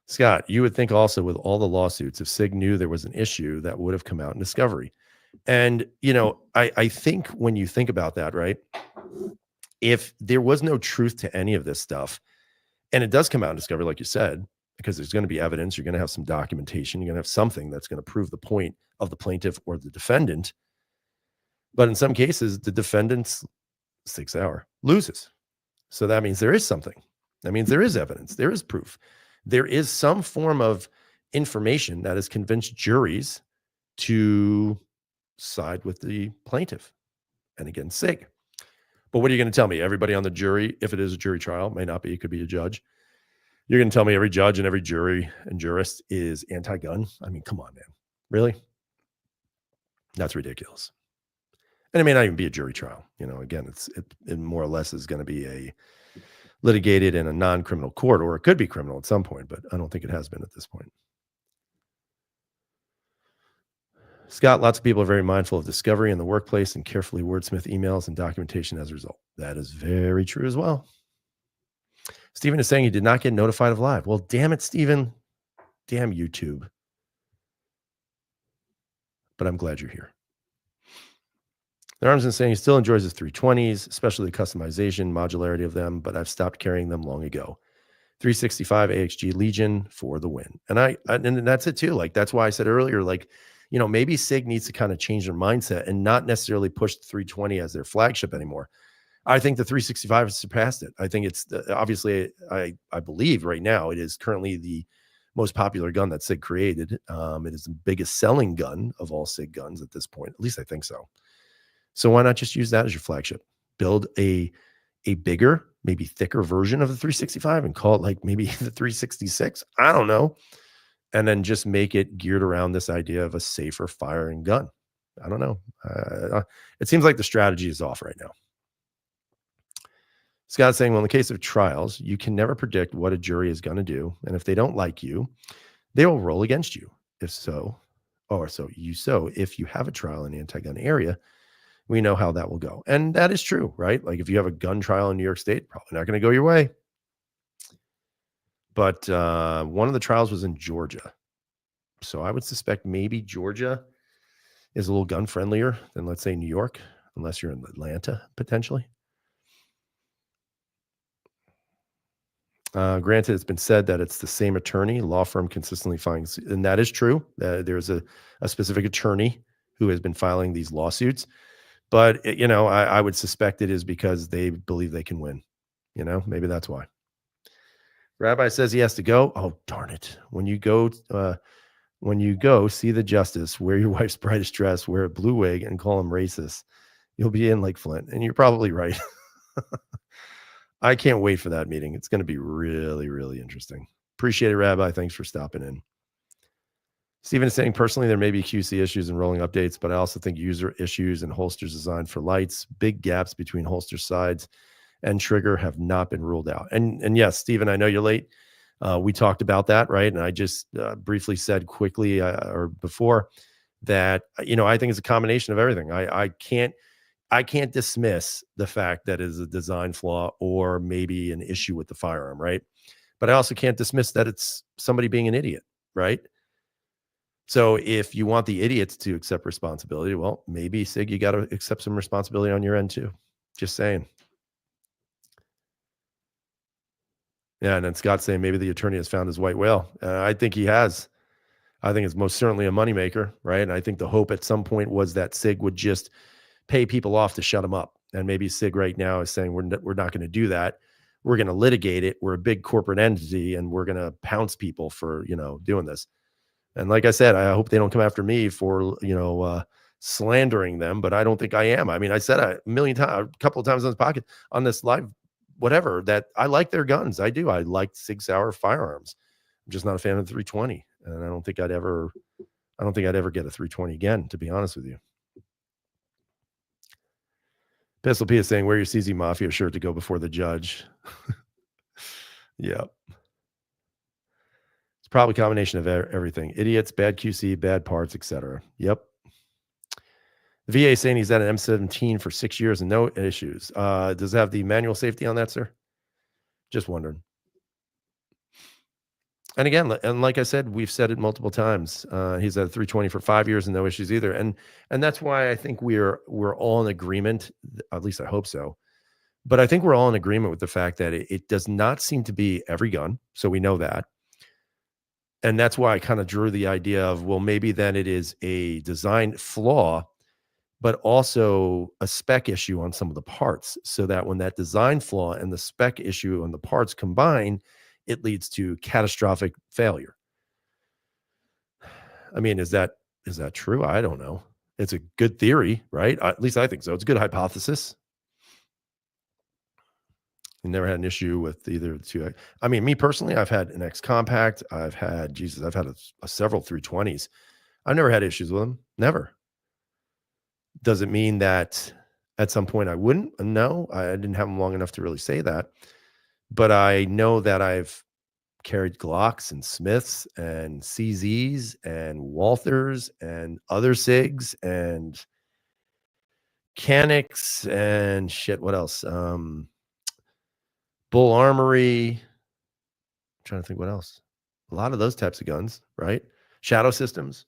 Scott, you would think also with all the lawsuits, if Sig knew there was an issue, that would have come out in discovery. And, I think when you think about that, right, if there was no truth to any of this stuff, and it does come out in discovery, like you said, because there's going to be evidence, you're going to have some documentation, you're going to have something that's going to prove the point of the plaintiff or the defendant. But in some cases, the defendant's Sig Sauer loses. So that means there is something. That means there is evidence. There is proof. There is some form of information that has convinced juries to side with the plaintiff and against Sig. But what are you going to tell me? Everybody on the jury, if it is a jury trial, may not be, it could be a judge. You're going to tell me every judge and every jury and jurist is anti-gun? I mean, come on, man. Really? That's ridiculous. And it may not even be a jury trial. Again, it more or less is going to be a litigated in a non-criminal court, or it could be criminal at some point, but I don't think it has been at this point. Scott, lots of people are very mindful of discovery in the workplace and carefully wordsmith emails and documentation as a result. That is very true as well. Stephen is saying he did not get notified of live. Well, damn it, Stephen. Damn YouTube. But I'm glad you're here. Arms is saying he still enjoys his 320s, especially the customization, modularity of them, but I've stopped carrying them long ago. 365 AXG Legion for the win. And that's it too. Like, that's why I said earlier, like, maybe Sig needs to kind of change their mindset and not necessarily push the 320 as their flagship anymore. I think the 365 has surpassed it. I think it's obviously, I believe right now it is currently the most popular gun that Sig created. It is the biggest selling gun of all Sig guns at this point. At least I think so. So why not just use that as your flagship? Build a bigger, maybe thicker version of the 365 and call it like maybe the 366. I don't know. And then just make it geared around this idea of a safer firing gun. I don't know. It seems like the strategy is off right now. Scott's saying, well, in the case of trials, you can never predict what a jury is going to do. And if they don't like you, they will roll against you. If you have a trial in the anti-gun area, we know how that will go. And that is true, right? Like if you have a gun trial in New York State, probably not going to go your way. But one of the trials was in Georgia. So I would suspect maybe Georgia is a little gun friendlier than, let's say, New York, unless you're in Atlanta, potentially. Granted, it's been said that it's the same attorney, law firm consistently filing, and that is true. There's a specific attorney who has been filing these lawsuits. But, I would suspect it is because they believe they can win. Maybe that's why. Rabbi says he has to go. Oh, darn it. When you go, see the justice, wear your wife's brightest dress, wear a blue wig, and call him racist. You'll be in Lake Flint. And you're probably right. I can't wait for that meeting. It's going to be really, really interesting. Appreciate it, Rabbi. Thanks for stopping in. Stephen is saying, personally, there may be QC issues in rolling updates, but I also think user issues and holsters designed for lights, big gaps between holster sides and trigger have not been ruled out. And yes, Stephen, I know you're late. We talked about that, right? And I just briefly said quickly or before that, I think it's a combination of everything. I can't dismiss the fact that it is a design flaw or maybe an issue with the firearm, right? But I also can't dismiss that it's somebody being an idiot, right? So if you want the idiots to accept responsibility, well, maybe, Sig, you got to accept some responsibility on your end too. Just saying. Yeah, and then Scott's saying maybe the attorney has found his white whale. I think he has. I think it's most certainly a moneymaker, right? And I think the hope at some point was that Sig would just pay people off to shut him up. And maybe Sig right now is saying, we're not going to do that. We're going to litigate it. We're a big corporate entity, and we're going to pounce people for, doing this. And like I said, I hope they don't come after me for, slandering them, but I don't think I am. I mean, I said a couple of times on this live, whatever, that I like their guns. I do. I like Sig Sauer firearms. I'm just not a fan of the 320. And I don't think I'd ever get a 320 again, to be honest with you. Pistol P is saying, wear your CZ Mafia shirt to go before the judge. Yeah. Probably a combination of everything. Idiots, bad QC, bad parts, etc. Yep. The VA saying he's at an M17 for 6 years and no issues. Does it have the manual safety on that, sir? Just wondering. And again, and like I said, we've said it multiple times. He's at a 320 for 5 years and no issues either. And that's why I think we're all in agreement. At least I hope so. But I think we're all in agreement with the fact that it does not seem to be every gun. So we know that. And that's why I kind of drew the idea of, well, maybe then it is a design flaw, but also a spec issue on some of the parts, so that when that design flaw and the spec issue on the parts combine, it leads to catastrophic failure. I mean, is that true? I don't know. It's a good theory, right? At least I think so. It's a good hypothesis. You never had an issue with either of the two. I mean, me personally, I've had an X Compact. I've had several 320s. I've never had issues with them. Never. Does it mean that at some point I wouldn't? No, I didn't have them long enough to really say that. But I know that I've carried Glocks and Smiths and CZs and Walthers and other SIGs and Canics and shit. What else? Bull Armory. I'm trying to think what else. A lot of those types of guns, right? Shadow systems.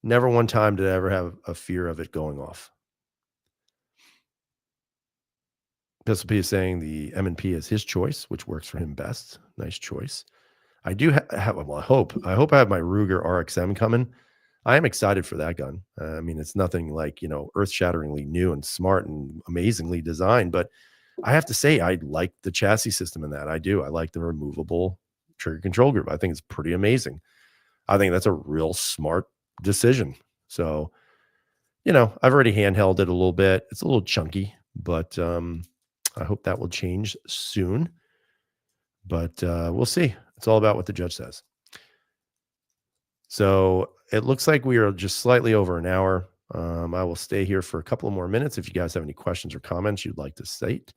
Never one time did I ever have a fear of it going off. Pistol P is saying the M&P is his choice, which works for him best. Nice choice. I do have, well, I hope I have my Ruger RXM coming. I am excited for that gun. I mean, it's nothing like, earth-shatteringly new and smart and amazingly designed, but I have to say, I like the chassis system in that. I do. I like the removable trigger control group. I think it's pretty amazing. I think that's a real smart decision. So, I've already handheld it a little bit. It's a little chunky, but I hope that will change soon. But we'll see. It's all about what the judge says. So it looks like we are just slightly over an hour. I will stay here for a couple of more minutes. If you guys have any questions or comments you'd like to cite,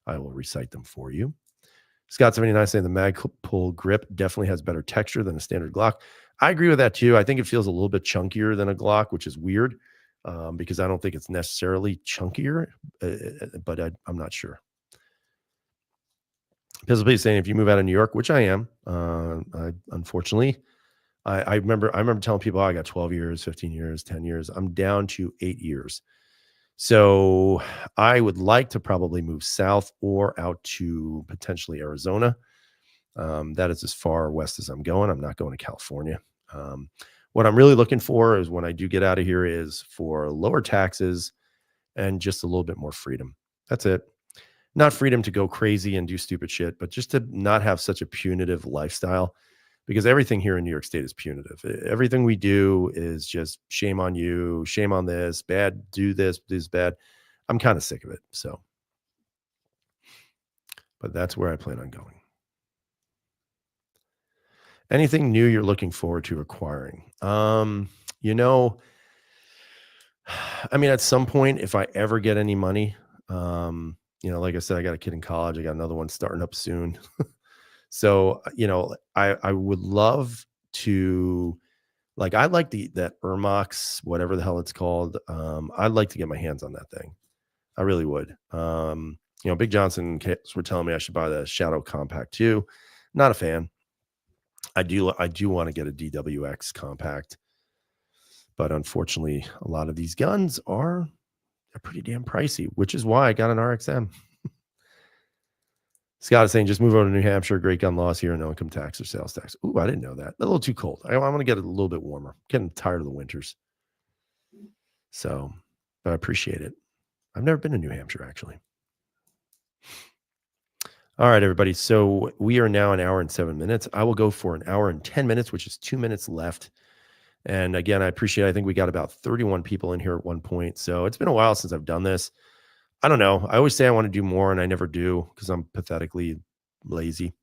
I will recite them for you. Scott79 saying the mag pull grip definitely has better texture than a standard Glock. I agree with that too. I think it feels a little bit chunkier than a Glock, which is weird because I don't think it's necessarily chunkier, but I'm not sure. Pistol P saying if you move out of New York, which I am, unfortunately, I remember telling people, I got 12 years, 15 years, 10 years. I'm down to 8 years. So I would like to probably move south or out to potentially Arizona. That is as far west as I'm going. I'm not going to California. What I'm really looking for is when I do get out of here is for lower taxes and just a little bit more freedom. That's it. Not freedom to go crazy and do stupid shit, but just to not have such a punitive lifestyle, because everything here in New York State is punitive. Everything we do is just shame on you, shame on this, bad, do this bad. I'm kind of sick of it. So, but that's where I plan on going. Anything new you're looking forward to acquiring? I mean, at some point, if I ever get any money, like I said, I got a kid in college. I got another one starting up soon. So, I would love to, I like that Ermox, whatever the hell it's called. I'd like to get my hands on that thing. I really would. Big Johnson were telling me I should buy the Shadow Compact too. Not a fan. I do want to get a DWX Compact, but unfortunately, a lot of these guns are pretty damn pricey, which is why I got an RXM. Scott is saying, just move over to New Hampshire. Great gun laws here, no income tax or sales tax. Ooh, I didn't know that. A little too cold. I want to get it a little bit warmer. I'm getting tired of the winters. So, but I appreciate it. I've never been to New Hampshire, actually. All right, everybody. So we are now an hour and 7 minutes. I will go for an hour and 10 minutes, which is 2 minutes left. And again, I think we got about 31 people in here at one point. So it's been a while since I've done this. I don't know. I always say I want to do more and I never do because I'm pathetically lazy.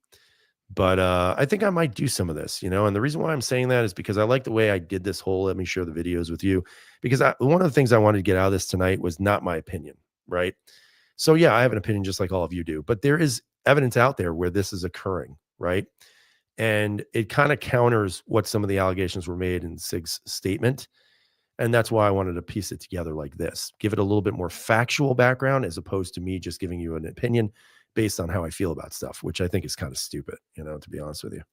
But I think I might do some of this, and the reason why I'm saying that is because I like the way I did this whole, let me share the videos with you, because one of the things I wanted to get out of this tonight was not my opinion, right? So yeah, I have an opinion just like all of you do, but there is evidence out there where this is occurring, right? And it kind of counters what some of the allegations were made in Sig's statement. And that's why I wanted to piece it together like this, give it a little bit more factual background as opposed to me just giving you an opinion based on how I feel about stuff, which I think is kind of stupid, to be honest with you.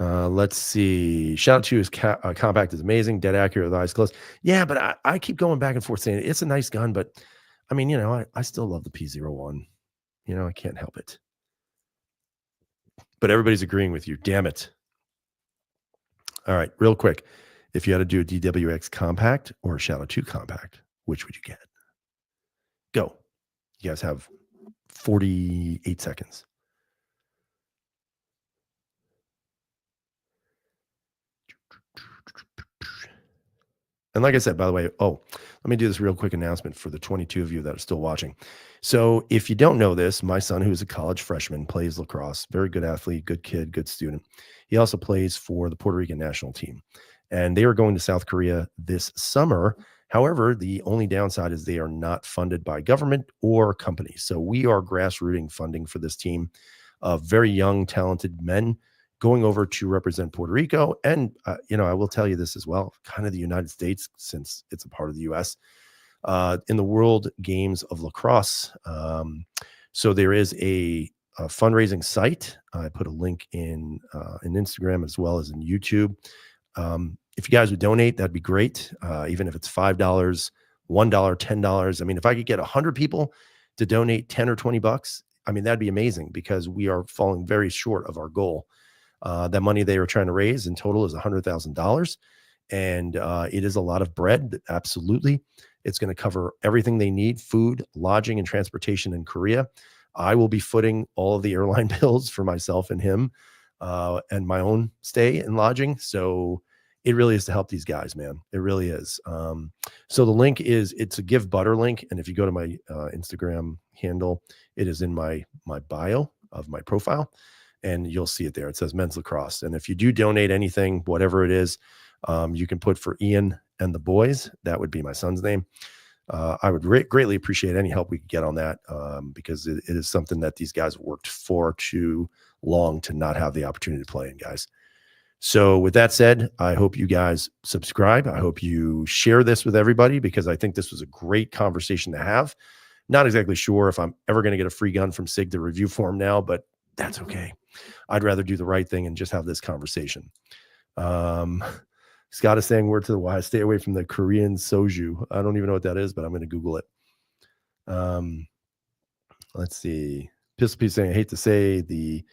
Let's see. Shout out to his Compact is amazing, dead accurate with eyes closed. Yeah, but I keep going back and forth saying it's a nice gun, but I mean, I still love the P01. I can't help it. But everybody's agreeing with you. Damn it. All right, real quick. If you had to do a DWX Compact or a Shadow 2 Compact, which would you get? Go. You guys have 48 seconds. And like I said, by the way, let me do this real quick announcement for the 22 of you that are still watching. So if you don't know this, my son, who's a college freshman, plays lacrosse. Very good athlete, good kid, good student. He also plays for the Puerto Rican national team. And they are going to South Korea this summer However, the only downside is they are not funded by government or companies. So we are grassrooting funding for this team of very young, talented men going over to represent Puerto Rico. And, I will tell you this as well, kind of the United States, since it's a part of the U.S., in the World Games of Lacrosse. So there is a fundraising site. I put a link in Instagram as well as in YouTube. If you guys would donate, that'd be great. Even if it's $5, $1, $10. I mean, if I could get 100 people to donate 10 or 20 bucks, I mean, that'd be amazing, because we are falling very short of our goal. That money they are trying to raise in total is $100,000. And it is a lot of bread. Absolutely. It's going to cover everything they need: food, lodging, and transportation in Korea. I will be footing all of the airline bills for myself and him, and my own stay and lodging. So it really is to help these guys, man. It really is. So the link it's a Give Butter link. And if you go to my Instagram handle, it is in my bio of my profile, and you'll see it there. It says Men's Lacrosse. And if you do donate anything, whatever it is, you can put for Ian and the boys. That would be my son's name. I would greatly appreciate any help we could get on that, because it is something that these guys worked for too long to not have the opportunity to play in, guys. So with that said, I hope you guys subscribe. I hope you share this with everybody, because I think this was a great conversation to have. Not exactly sure if I'm ever going to get a free gun from Sig to review for him now, but that's okay. I'd rather do the right thing and just have this conversation. Scott is saying, word to the wise, stay away from the Korean soju. I don't even know what that is, but I'm going to Google it. Let's see. Pistol P saying, I hate to say the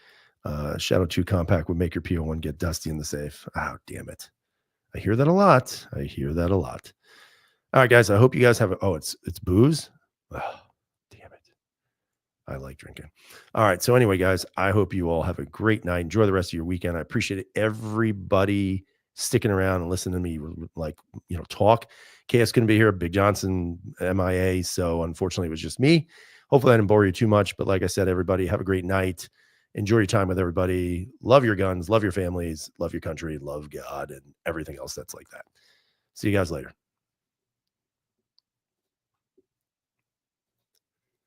Shadow 2 compact would make your PO1 get dusty in the safe. Oh, damn it. I hear that a lot. All right, guys. I hope you guys have it's booze. Oh, damn it. I like drinking. All right. So anyway, guys, I hope you all have a great night. Enjoy the rest of your weekend. I appreciate everybody sticking around and listening to me, talk. KS couldn't be here. Big Johnson MIA. So unfortunately, it was just me. Hopefully I didn't bore you too much. But like I said, everybody have a great night. Enjoy your time with everybody. Love your guns, love your families, love your country, love God, and everything else that's like that. See you guys later.